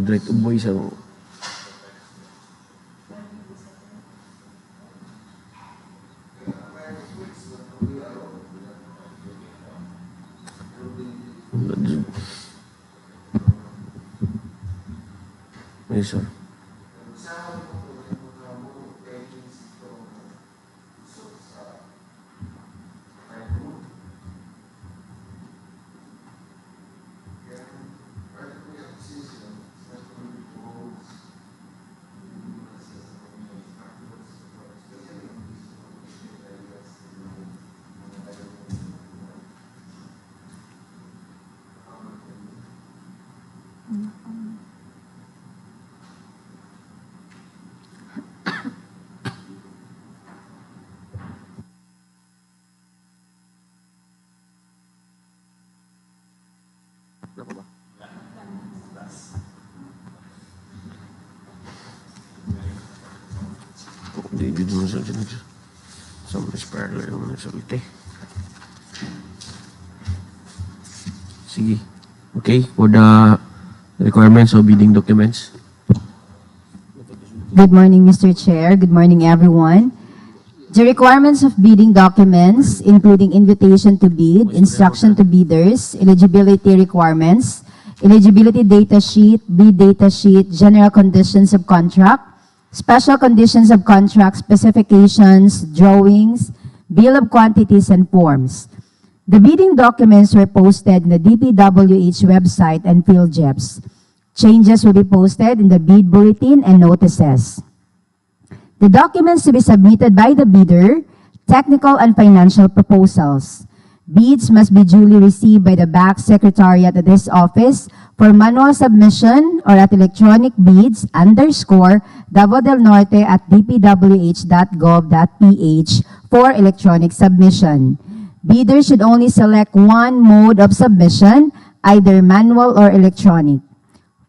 Direct uboy sa yes, sir. Ako ba? Hindi dito mo sa mas parallel yung nagsalite. Sige. Okay, for the requirements of bidding documents. Good morning, Mr. Chair. Good morning, everyone. The requirements of bidding documents, including invitation to bid, instruction to bidders, eligibility requirements, eligibility data sheet, bid data sheet, general conditions of contract, special conditions of contract, specifications, drawings, bill of quantities, and forms. The bidding documents were posted in the DPWH website and PhilJeps. Changes will be posted in the bid bulletin and notices. The documents to be submitted by the bidder, technical and financial proposals. Bids must be duly received by the back secretariat at this office for manual submission or at electronic bids _Davao del Norte at dpwh.gov.ph for electronic submission. Bidders should only select one mode of submission, either manual or electronic.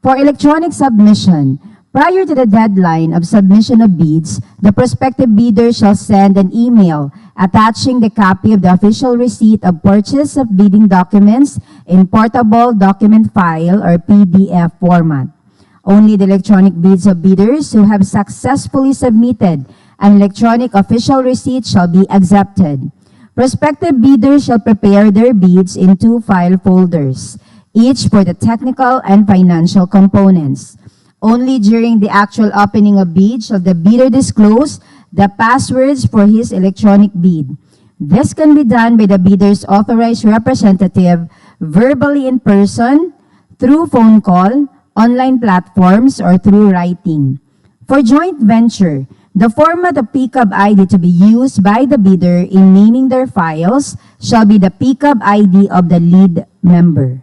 For electronic submission, prior to the deadline of submission of bids, the prospective bidder shall send an email attaching the copy of the official receipt of purchase of bidding documents in portable document file or PDF format. Only the electronic bids of bidders who have successfully submitted an electronic official receipt shall be accepted. Prospective bidders shall prepare their bids in 2 file folders, each for the technical and financial components. Only during the actual opening of bid shall the bidder disclose the passwords for his electronic bid. This can be done by the bidder's authorized representative verbally in person, through phone call, online platforms, or through writing. For joint venture, the format of PCAB ID to be used by the bidder in naming their files shall be the PCAB ID of the lead member.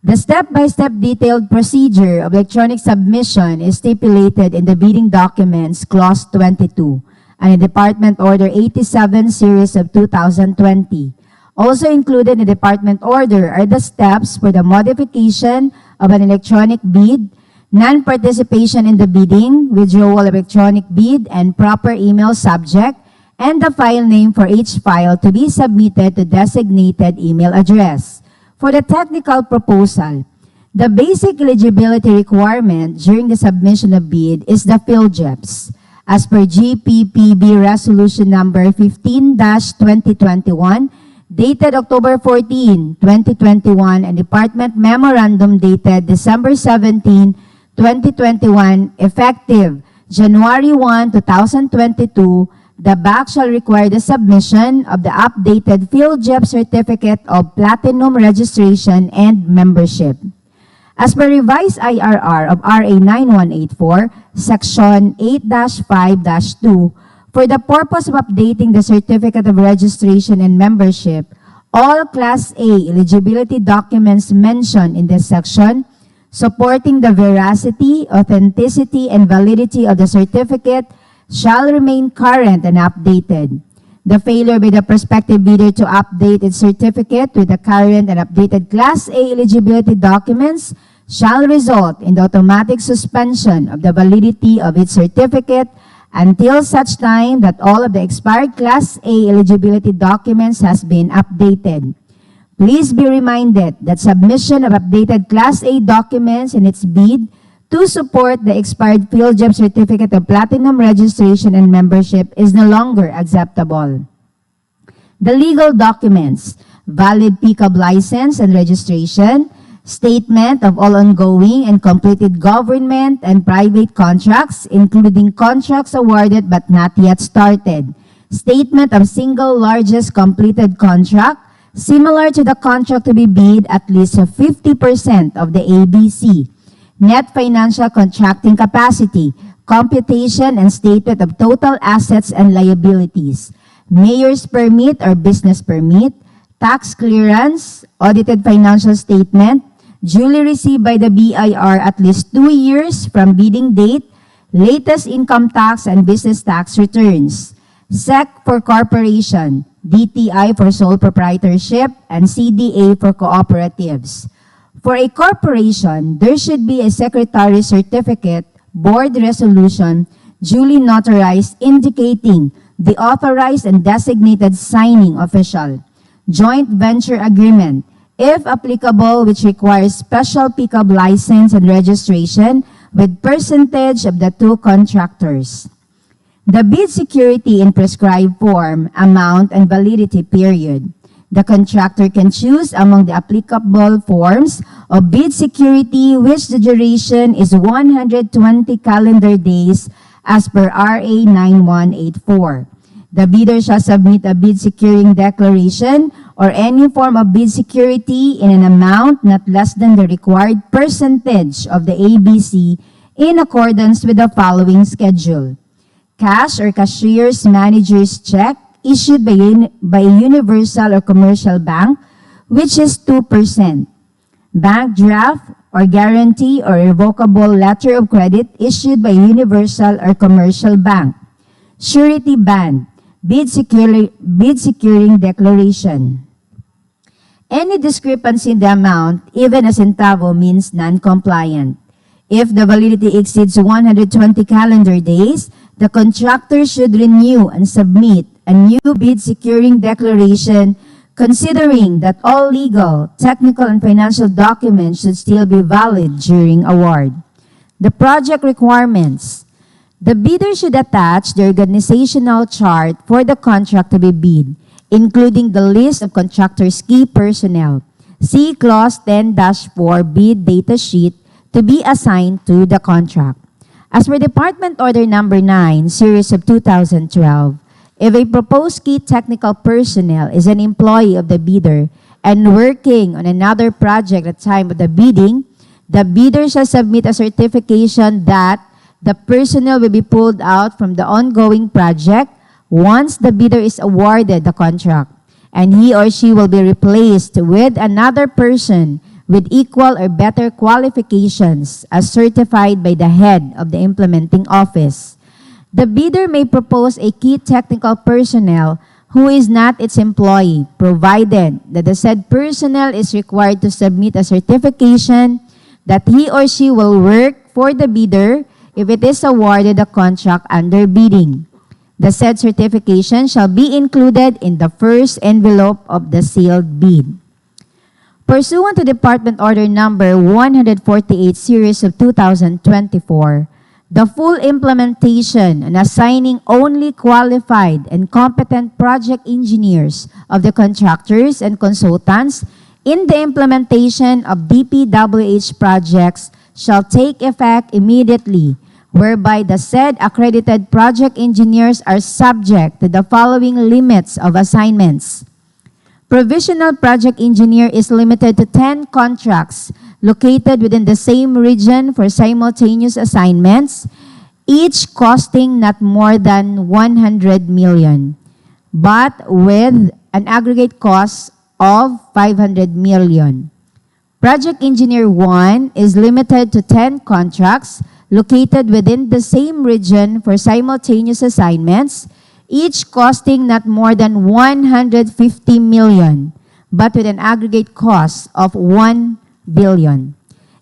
The step-by-step detailed procedure of electronic submission is stipulated in the bidding documents, Clause 22, and in Department Order 87, Series of 2020. Also included in the Department Order are the steps for the modification of an electronic bid, non-participation in the bidding, withdrawal of electronic bid, and proper email subject, and the file name for each file to be submitted to designated email address. For the technical proposal, the basic eligibility requirement during the submission of bid is the PhilJeps, as per GPPB Resolution Number 15-2021, dated October 14, 2021, and Department Memorandum dated December 17, 2021, effective January 1, 2022, the BAC shall require the submission of the updated PhilJeps Certificate of Platinum Registration and Membership. As per revised IRR of RA 9184, Section 8-5-2, for the purpose of updating the Certificate of Registration and Membership, all Class A eligibility documents mentioned in this section supporting the veracity, authenticity, and validity of the certificate shall remain current and updated. The failure by the prospective bidder to update its certificate with the current and updated Class A eligibility documents shall result in the automatic suspension of the validity of its certificate until such time that all of the expired Class A eligibility documents has been updated. Please be reminded that submission of updated Class A documents in its bid to support the expired PhilJeps Certificate of Platinum Registration and Membership is no longer acceptable. The legal documents, valid PCAB license and registration, statement of all ongoing and completed government and private contracts, including contracts awarded but not yet started, statement of single largest completed contract, similar to the contract to be bid at least 50% of the ABC, net financial contracting capacity, computation and statement of total assets and liabilities, mayor's permit or business permit, tax clearance, audited financial statement, duly received by the BIR at least 2 years from bidding date, latest income tax and business tax returns, SEC for corporation, DTI for sole proprietorship, and CDA for cooperatives. For a corporation, there should be a secretary certificate, board resolution, duly notarized indicating the authorized and designated signing official, joint venture agreement, if applicable, which requires special PCAB license and registration with percentage of the 2 contractors. The bid security in prescribed form, amount, and validity period. The contractor can choose among the applicable forms of bid security which the duration is 120 calendar days as per RA 9184. The bidder shall submit a bid securing declaration or any form of bid security in an amount not less than the required percentage of the ABC in accordance with the following schedule. Cash or cashier's manager's check issued by a universal or commercial bank, which is 2%. Bank draft or guarantee or revocable letter of credit issued by a universal or commercial bank. Surety bond, bid securing declaration. Any discrepancy in the amount, even a centavo, means non-compliant. If the validity exceeds 120 calendar days, the contractor should renew and submit a new bid securing declaration, considering that all legal, technical, and financial documents should still be valid during award. The project requirements. The bidder should attach the organizational chart for the contract to be bid, including the list of contractor's key personnel. See Clause 10-4 bid data sheet to be assigned to the contract. As per Department Order Number 9, Series of 2012, if a proposed key technical personnel is an employee of the bidder and working on another project at the time of the bidding, the bidder shall submit a certification that the personnel will be pulled out from the ongoing project once the bidder is awarded the contract, and he or she will be replaced with another person with equal or better qualifications as certified by the head of the implementing office. The bidder may propose a key technical personnel who is not its employee, provided that the said personnel is required to submit a certification that he or she will work for the bidder if it is awarded a contract under bidding. The said certification shall be included in the first envelope of the sealed bid. Pursuant to Department Order Number 148, Series of 2024, the full implementation and assigning only qualified and competent project engineers of the contractors and consultants in the implementation of DPWH projects shall take effect immediately, whereby the said accredited project engineers are subject to the following limits of assignments. Provisional project engineer is limited to 10 contracts located within the same region for simultaneous assignments, each costing not more than 100 million, but with an aggregate cost of 500 million. Project Engineer 1 is limited to 10 contracts located within the same region for simultaneous assignments, each costing not more than 150 million, but with an aggregate cost of 1 billion.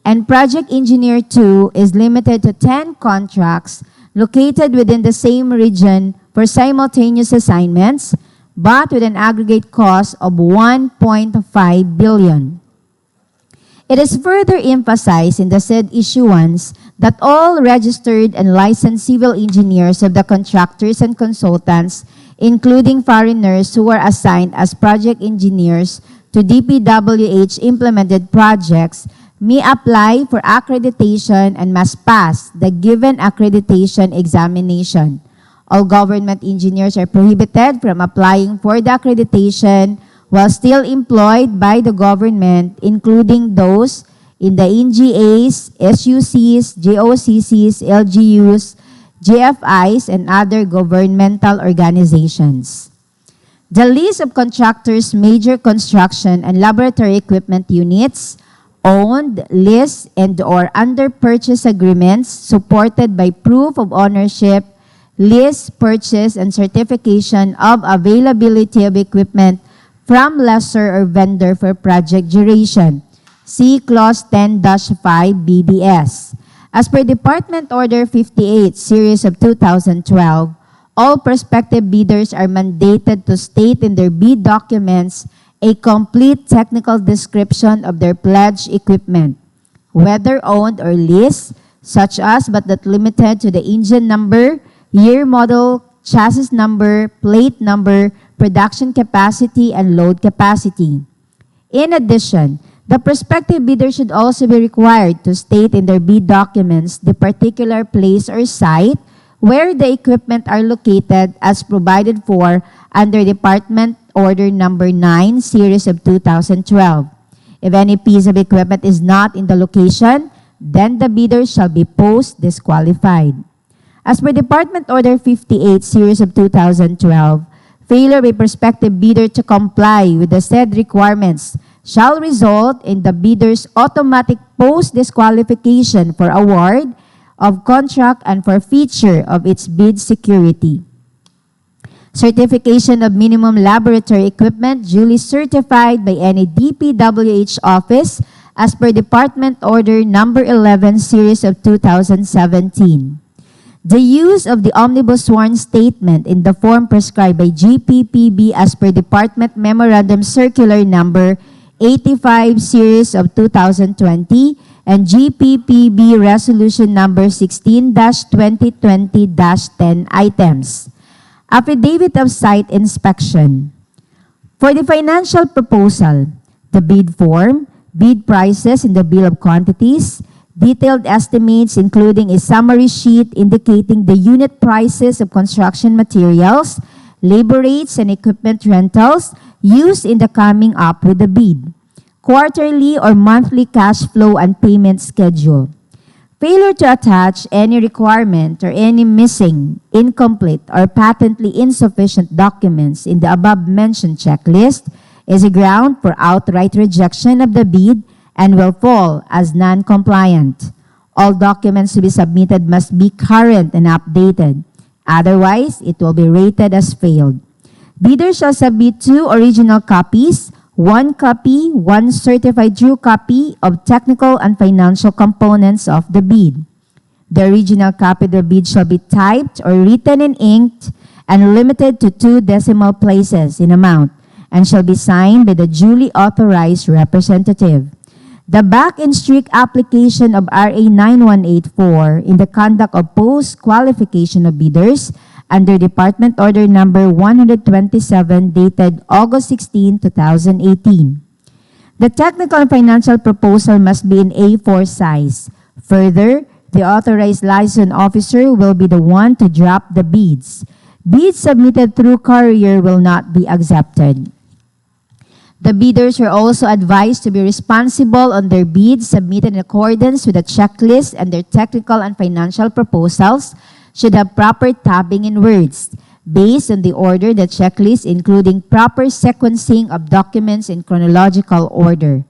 And Project Engineer 2 is limited to 10 contracts located within the same region for simultaneous assignments, but with an aggregate cost of 1.5 billion. It is further emphasized in the said issuance that all registered and licensed civil engineers of the contractors and consultants, including foreigners who are assigned as project engineers to DPWH implemented projects, may apply for accreditation and must pass the given accreditation examination. All government engineers are prohibited from applying for the accreditation while still employed by the government, including those in the NGAs, SUCs, JOCCs, LGUs, GFIs, and other governmental organizations. The list of contractors' major construction and laboratory equipment units, owned, leased, and/or under purchase agreements supported by proof of ownership, lease, purchase, and certification of availability of equipment from lessor or vendor for project duration. See Clause 10-5 BDS. As per Department Order 58, Series of 2012, all prospective bidders are mandated to state in their bid documents a complete technical description of their pledged equipment, whether owned or leased, such as but not limited to the engine number, year model, chassis number, plate number, production capacity, and load capacity. In addition, the prospective bidder should also be required to state in their bid documents the particular place or site where the equipment are located as provided for under Department Order Number 9, Series of 2012. If any piece of equipment is not in the location, then the bidder shall be post-disqualified. As per Department Order 58, Series of 2012, failure by prospective bidder to comply with the said requirements shall result in the bidder's automatic post-disqualification for award of contract and forfeiture of its bid security. Certification of minimum laboratory equipment duly certified by any DPWH office as per Department Order Number 11, Series of 2017. The use of the omnibus sworn statement in the form prescribed by GPPB as per Department Memorandum Circular Number 85, Series of 2020, and GPPB Resolution Number 16-2020-10 items. Affidavit of Site Inspection. For the financial proposal, the bid form, bid prices in the bill of quantities, detailed estimates including a summary sheet indicating the unit prices of construction materials, labor rates, and equipment rentals used in the coming up with the bid, quarterly or monthly cash flow and payment schedule. Failure to attach any requirement or any missing, incomplete, or patently insufficient documents in the above-mentioned checklist is a ground for outright rejection of the bid and will fall as non-compliant. All documents to be submitted must be current and updated. Otherwise, it will be rated as failed. Bidder shall submit 2 original copies, 1 copy, 1 certified true copy of technical and financial components of the bid. The original copy of the bid shall be typed or written in ink and limited to 2 decimal places in amount and shall be signed by the duly authorized representative. The back and strict application of RA 9184 in the conduct of post-qualification of bidders under Department Order Number 127 dated August 16, 2018. The technical and financial proposal must be in A4 size. Further, the authorized license officer will be the one to drop the bids. Bids submitted through courier will not be accepted. The bidders are also advised to be responsible on their bids submitted in accordance with the checklist, and their technical and financial proposals should have proper tabbing in words based on the order the checklist, including proper sequencing of documents in chronological order.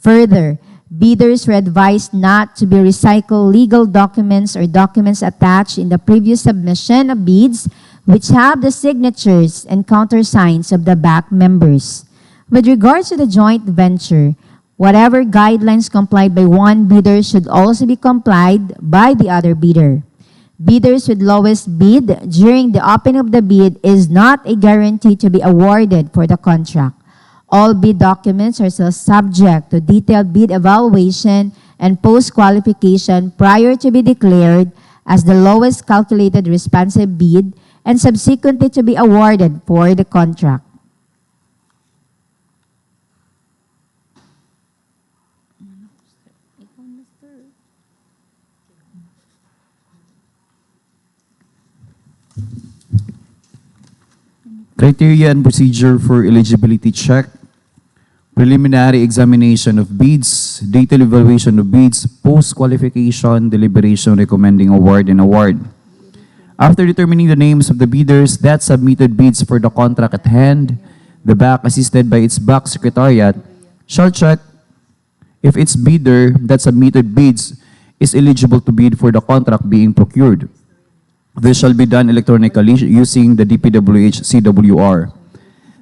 Further, bidders were advised not to be recycle legal documents or documents attached in the previous submission of bids which have the signatures and countersigns of the back members. With regards to the joint venture, whatever guidelines complied by one bidder should also be complied by the other bidder. Bidders with lowest bid during the opening of the bid is not a guarantee to be awarded for the contract. All bid documents are still subject to detailed bid evaluation and post-qualification prior to be declared as the lowest calculated responsive bid and subsequently to be awarded for the contract. Criteria and procedure for eligibility check, preliminary examination of bids, detailed evaluation of bids, post-qualification, deliberation recommending award and award. After determining the names of the bidders that submitted bids for the contract at hand, the BAC, assisted by its BAC Secretariat, shall check if its bidder that submitted bids is eligible to bid for the contract being procured. This shall be done electronically using the DPWH CWR.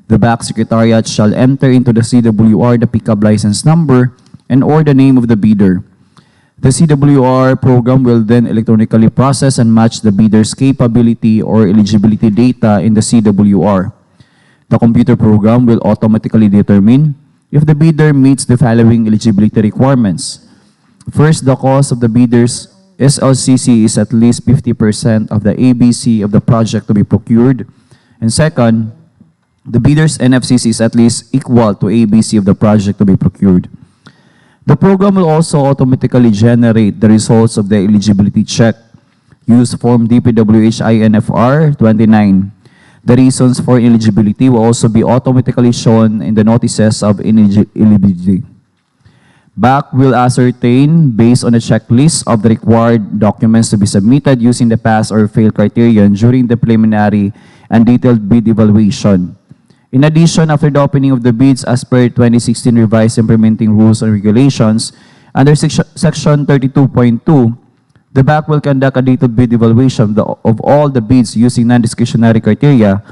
The BAC Secretariat shall enter into the CWR the pickup license number and or the name of the bidder. The CWR program will then electronically process and match the bidder's capability or eligibility data in the CWR. The computer program will automatically determine if the bidder meets the following eligibility requirements. First, the cost of the bidder's SLCC is at least 50% of the ABC of the project to be procured. And second, the bidder's NFCC is at least equal to ABC of the project to be procured. The program will also automatically generate the results of the eligibility check use Form DPWH INFR 29. The reasons for ineligibility will also be automatically shown in the notices of ineligibility. BAC will ascertain, based on a checklist of the required documents to be submitted using the pass or fail criterion during the preliminary and detailed bid evaluation. In addition, after the opening of the bids as per 2016 revised implementing rules and regulations, under Section 32.2, the BAC will conduct a detailed bid evaluation of all the bids using non-discretionary criteria,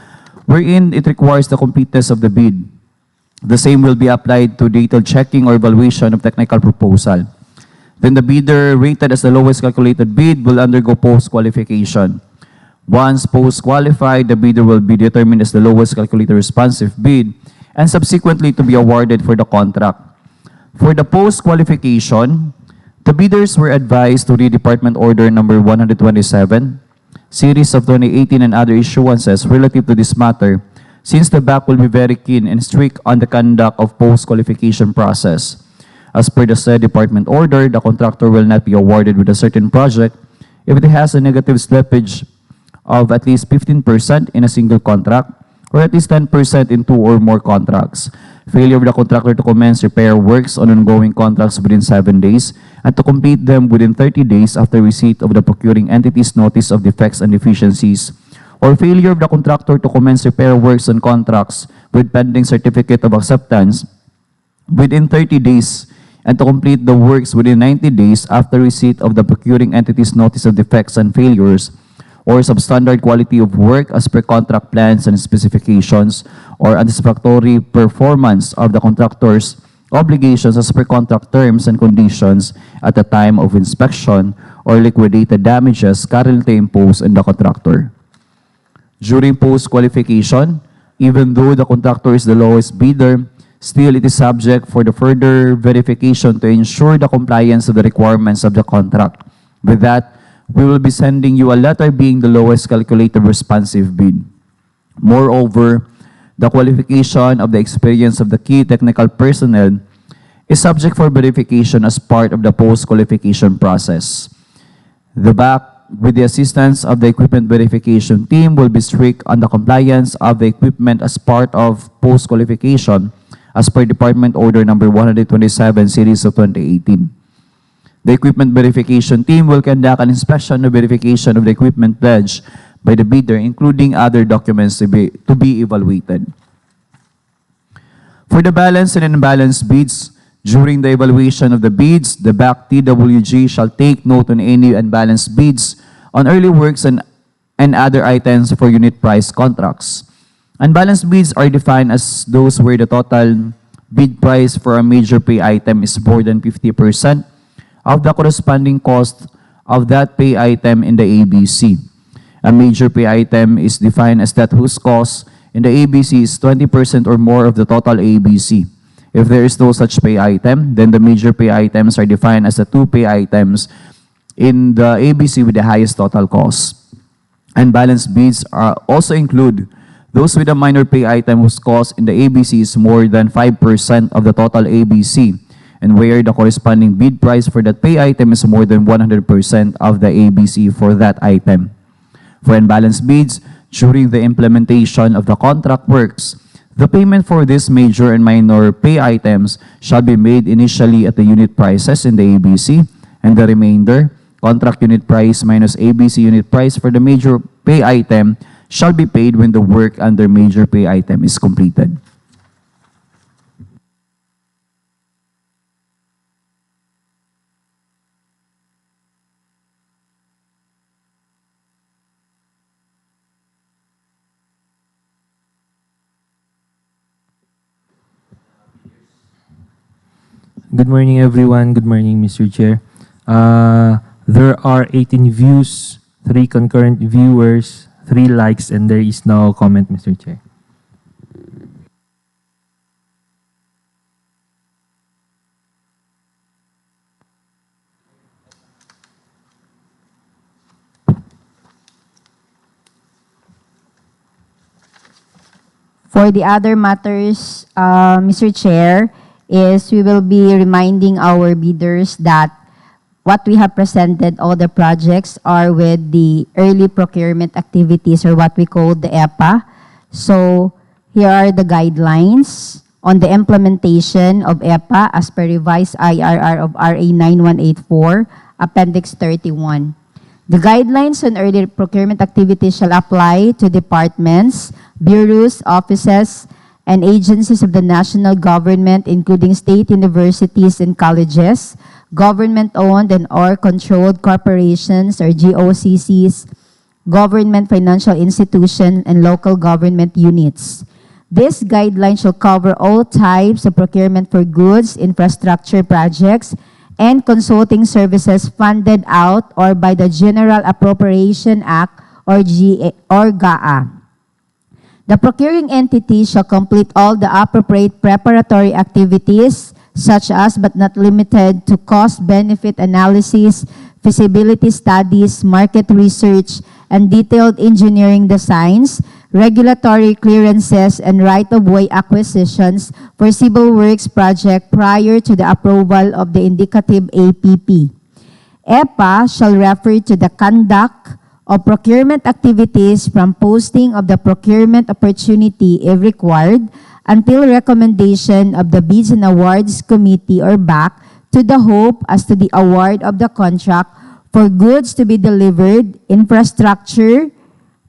wherein it requires the completeness of the bid. The same will be applied to detailed checking or evaluation of technical proposal. Then the bidder rated as the lowest calculated bid will undergo post-qualification. Once post-qualified, the bidder will be determined as the lowest calculated responsive bid and subsequently to be awarded for the contract. For the post-qualification, the bidders were advised to read Department Order Number 127, Series of 2018 and other issuances relative to this matter, since the BAC will be very keen and strict on the conduct of post-qualification process. As per the said Department Order, the contractor will not be awarded with a certain project if it has a negative slippage of at least 15% in a single contract or at least 10% in 2 or more contracts. Failure of the contractor to commence repair works on ongoing contracts within 7 days and to complete them within 30 days after receipt of the procuring entity's notice of defects and deficiencies, or failure of the contractor to commence repair works on contracts with pending certificate of acceptance within 30 days and to complete the works within 90 days after receipt of the procuring entity's notice of defects and failures, or substandard quality of work as per contract plans and specifications, or unsatisfactory performance of the contractor's obligations as per contract terms and conditions at the time of inspection, or liquidated damages currently imposed on the contractor. During post-qualification, even though the contractor is the lowest bidder, still it is subject for the further verification to ensure the compliance of the requirements of the contract. With that, we will be sending you a letter being the lowest calculated responsive bid. Moreover, the qualification of the experience of the key technical personnel is subject for verification as part of the post-qualification process. The BAC, with the assistance of the equipment verification team, will be strict on the compliance of the equipment as part of post-qualification as per Department Order Number 127, Series of 2018. The equipment verification team will conduct an inspection and verification of the equipment pledged by the bidder, including other documents to be evaluated. For the balanced and unbalanced bids, during the evaluation of the bids, the BAC TWG shall take note on any unbalanced bids on early works and other items for unit price contracts. Unbalanced bids are defined as those where the total bid price for a major pay item is more than 50% of the corresponding cost of that pay item in the ABC. A major pay item is defined as that whose cost in the ABC is 20% or more of the total ABC. If there is no such pay item, then the major pay items are defined as the 2 pay items in the ABC with the highest total cost. Unbalanced bids also include those with a minor pay item whose cost in the ABC is more than 5% of the total ABC, and where the corresponding bid price for that pay item is more than 100% of the ABC for that item. For unbalanced bids, during the implementation of the contract works, the payment for these major and minor pay items shall be made initially at the unit prices in the ABC, and the remainder, contract unit price minus ABC unit price for the major pay item, shall be paid when the work under major pay item is completed. Good morning, everyone. Good morning, Mr. Chair. There are 18 views, 3 concurrent viewers, 3 likes, and there is no comment, Mr. Chair. For the other matters, Mr. Chair, is we will be reminding our bidders that what we have presented, all the projects are with the early procurement activities, or what we call the EPA. So here are the guidelines on the implementation of EPA as per revised IRR of RA 9184, Appendix 31. The guidelines on early procurement activities shall apply to departments, bureaus, offices, and agencies of the national government, including state universities and colleges, government-owned and or controlled corporations or GOCCs, government financial institutions, and local government units. This guideline shall cover all types of procurement for goods, infrastructure projects, and consulting services funded out or by the General Appropriation Act or GAA. The procuring entity shall complete all the appropriate preparatory activities, such as but not limited to cost-benefit analysis, feasibility studies, market research, and detailed engineering designs, regulatory clearances, and right-of-way acquisitions for civil works project prior to the approval of the indicative APP. EPA shall refer to the conduct of procurement activities from posting of the procurement opportunity if required until recommendation of the Bids and Awards Committee or BAC to the hope as to the award of the contract for goods to be delivered, infrastructure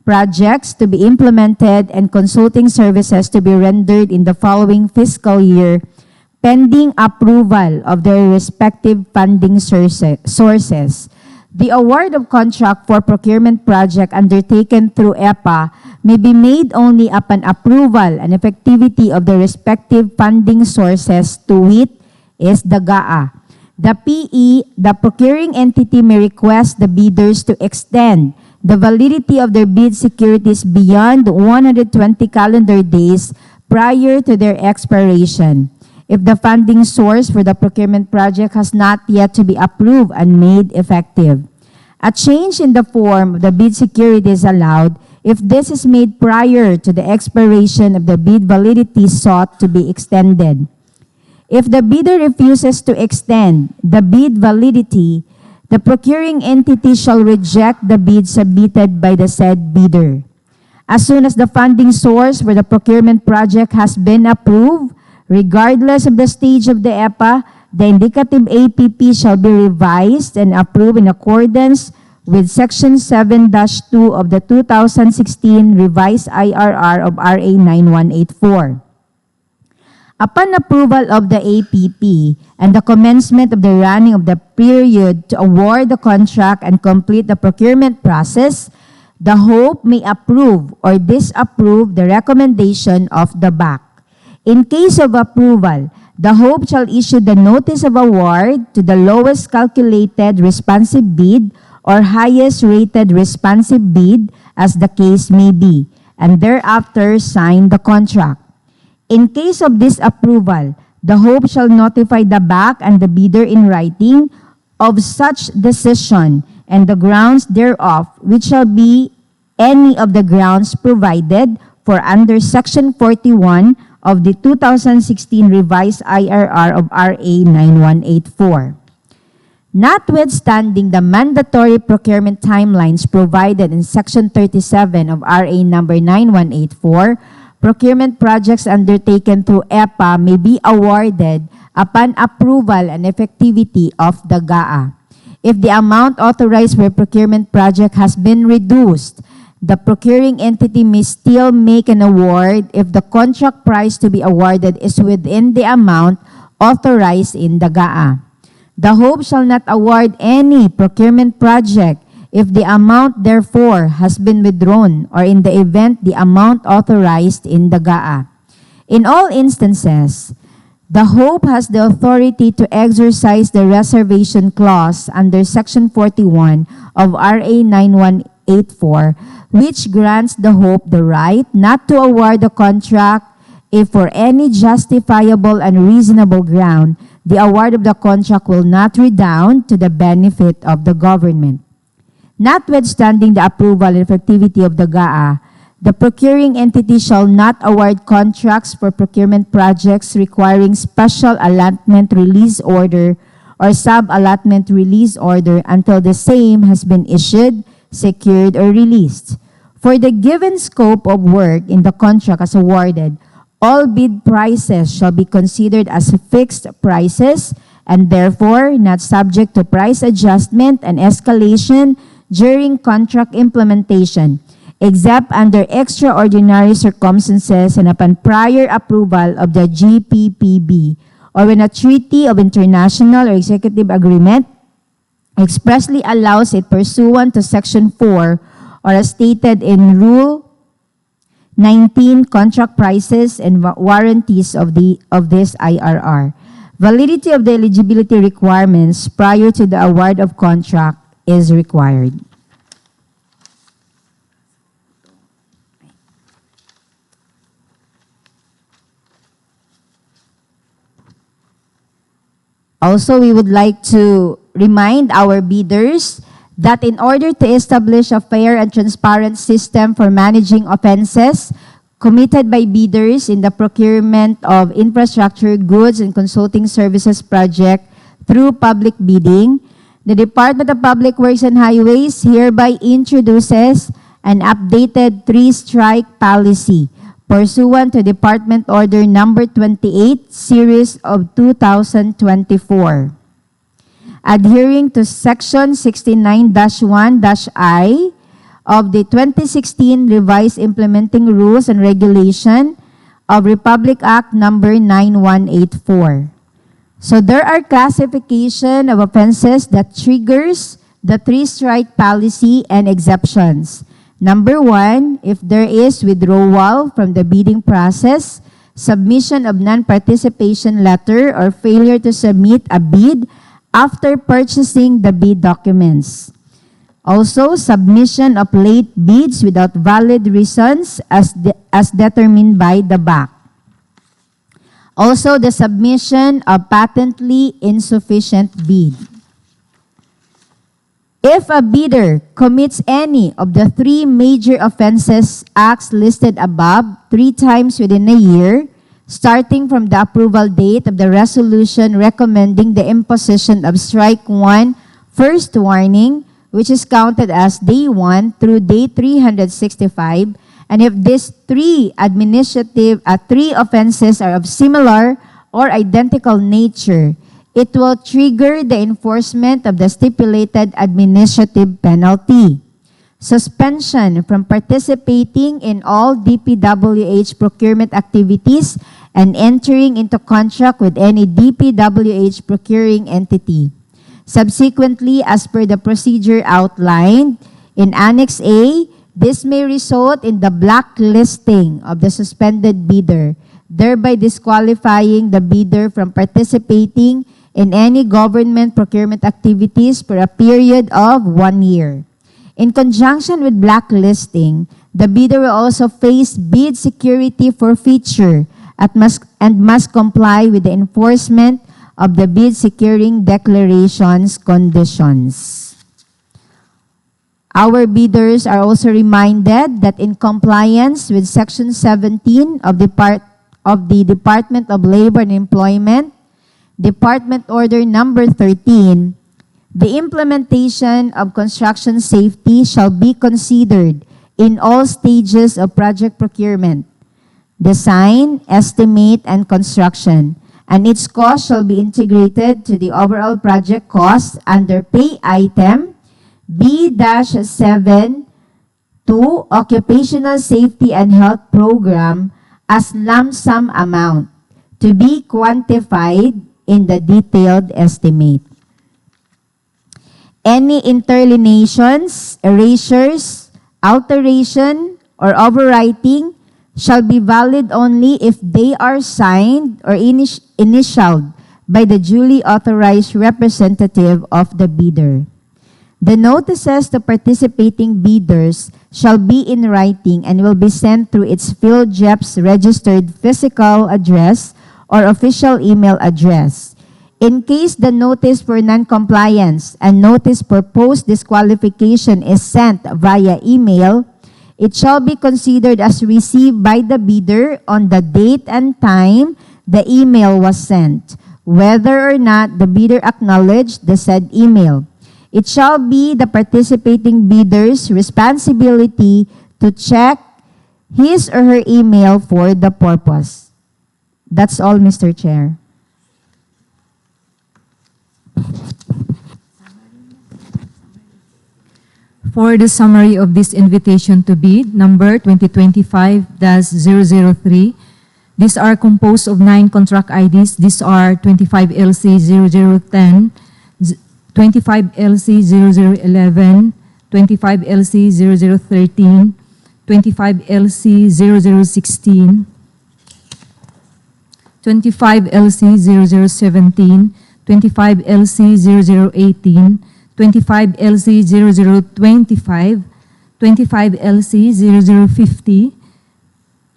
projects to be implemented, and consulting services to be rendered in the following fiscal year, pending approval of their respective funding sources. The award of contract for procurement project undertaken through EPA may be made only upon approval and effectivity of the respective funding sources, to wit, is the GAA. The PE, the procuring entity, may request the bidders to extend the validity of their bid securities beyond 120 calendar days prior to their expiration, if the funding source for the procurement project has not yet to be approved and made effective. A change in the form of the bid security is allowed if this is made prior to the expiration of the bid validity sought to be extended. If the bidder refuses to extend the bid validity, the procuring entity shall reject the bid submitted by the said bidder. As soon as the funding source for the procurement project has been approved, regardless of the stage of the EPA, the indicative APP shall be revised and approved in accordance with Section 7-2 of the 2016 Revised IRR of RA 9184. Upon approval of the APP and the commencement of the running of the period to award the contract and complete the procurement process, the HOPE may approve or disapprove the recommendation of the BAC. In case of approval, the HOPE shall issue the notice of award to the lowest calculated responsive bid or highest rated responsive bid, as the case may be, and thereafter sign the contract. In case of disapproval, the HOPE shall notify the BAC and the bidder in writing of such decision and the grounds thereof, which shall be any of the grounds provided for under Section 41 of the 2016 Revised IRR of RA 9184. Notwithstanding the mandatory procurement timelines provided in Section 37 of RA number 9184, procurement projects undertaken through EPA may be awarded upon approval and effectivity of the GAA. If the amount authorized for a procurement project has been reduced, the procuring entity may still make an award if the contract price to be awarded is within the amount authorized in the GAA. The HOPE shall not award any procurement project if the amount therefore has been withdrawn or in the event the amount authorized in the GAA. In all instances, the HOPE has the authority to exercise the reservation clause under Section 41 of RA 9184, which grants the HOPE the right not to award the contract if for any justifiable and reasonable ground the award of the contract will not redound to the benefit of the government. Notwithstanding the approval and effectivity of the GAA, the procuring entity shall not award contracts for procurement projects requiring special allotment release order or sub-allotment release order until the same has been issued, secured, or released. For the given scope of work in the contract as awarded, all bid prices shall be considered as fixed prices and therefore not subject to price adjustment and escalation during contract implementation, except under extraordinary circumstances and upon prior approval of the GPPB, or when a treaty of international or executive agreement expressly allows it pursuant to Section 4 or as stated in Rule 19, contract prices and warranties of this IRR. Validity of the eligibility requirements prior to the award of contract is required. Also, we would like to remind our bidders that in order to establish a fair and transparent system for managing offenses committed by bidders in the procurement of infrastructure, goods, and consulting services project through public bidding, the Department of Public Works and Highways hereby introduces an updated three-strike policy pursuant to Department Order Number 28, Series of 2024. Adhering to Section 69-1-I of the 2016 Revised Implementing Rules and Regulation of Republic Act Number 9184. So there are classification of offenses that triggers the three-strike policy and exceptions. Number 1, if there is withdrawal from the bidding process, submission of non-participation letter, or failure to submit a bid after purchasing the bid documents. Also, submission of late bids without valid reasons as determined by the BAC. Also, the submission of patently insufficient bid. If a bidder commits any of the three major offenses acts listed above 3 times within a year, starting from the approval date of the resolution recommending the imposition of strike 1 first warning, which is counted as day 1 through day 365, and if these three offenses are of similar or identical nature, it will trigger the enforcement of the stipulated administrative penalty. Suspension from participating in all DPWH procurement activities and entering into contract with any DPWH procuring entity. Subsequently, as per the procedure outlined in Annex A, this may result in the blacklisting of the suspended bidder, thereby disqualifying the bidder from participating in any government procurement activities for a period of 1 year. In conjunction with blacklisting, the bidder will also face bid security forfeiture and must comply with the enforcement of the bid securing declarations conditions. Our bidders are also reminded that in compliance with Section 17 of the Department of Labor and Employment, Department Order Number 13, the implementation of construction safety shall be considered in all stages of project procurement, design, estimate, and construction, and its cost shall be integrated to the overall project cost under pay item B-7 to Occupational Safety and Health Program as lump sum amount to be quantified in the detailed estimate. Any interlineations, erasures, alteration, or overwriting shall be valid only if they are signed or initialed by the duly authorized representative of the bidder. The notices to participating bidders shall be in writing and will be sent through its PhilJEP's registered physical address or official email address. In case the notice for non-compliance and notice for post-disqualification is sent via email, it shall be considered as received by the bidder on the date and time the email was sent, whether or not the bidder acknowledged the said email. It shall be the participating bidder's responsibility to check his or her email for the purpose. That's all, Mr. Chair. For the summary of this invitation to bid, number 2025-003, these are composed of 9 contract IDs. These are 25LC0010, 25LC0011, 25LC0013, 25LC0016, 25LC0017, 25LC0018, 25LC0025, 25LC0050,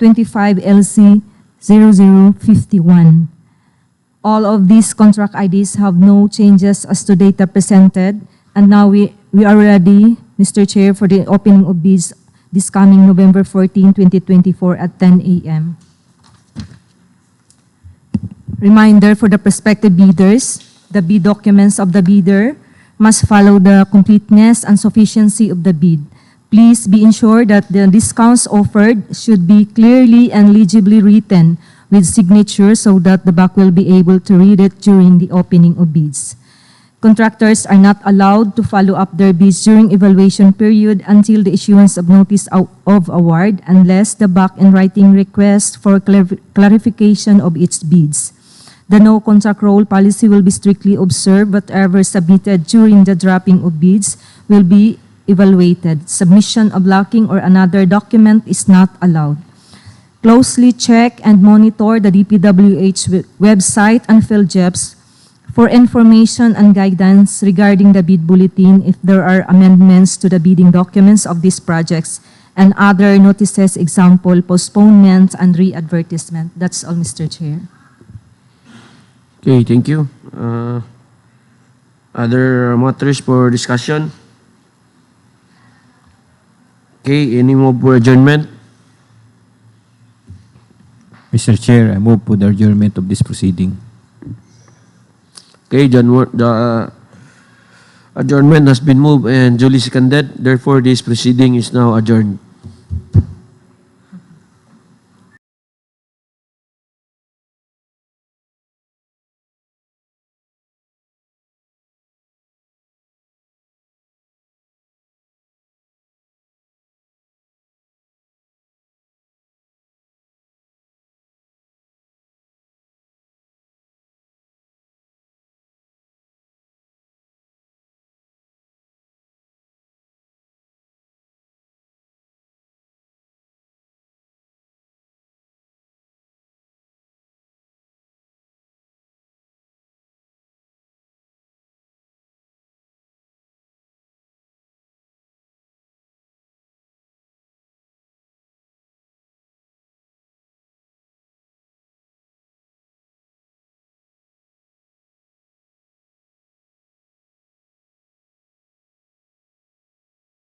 25LC0051. All of these contract IDs have no changes as to data presented. And now we are ready, Mr. Chair, for the opening of bids this coming November 14, 2024 at 10 a.m. Reminder for the prospective bidders, the bid documents of the bidder must follow the completeness and sufficiency of the bid. Please be ensured that the discounts offered should be clearly and legibly written with signature so that the back will be able to read it during the opening of bids. Contractors are not allowed to follow up their bids during evaluation period until the issuance of notice of award unless the back in writing request for clarification of its bids. The no contract role policy will be strictly observed. Whatever submitted during the drafting of bids will be evaluated. Submission of lacking or another document is not allowed. Closely check and monitor the DPWH website and PhilJEPs for information and guidance regarding the bid bulletin if there are amendments to the bidding documents of these projects and other notices, example, postponement and re-advertisement. That's all, Mr. Chair. Okay, thank you. Other matters for discussion? Okay, any more for adjournment? Mr. Chair, I move for the adjournment of this proceeding. Okay, the adjournment has been moved and duly seconded. Therefore, this proceeding is now adjourned.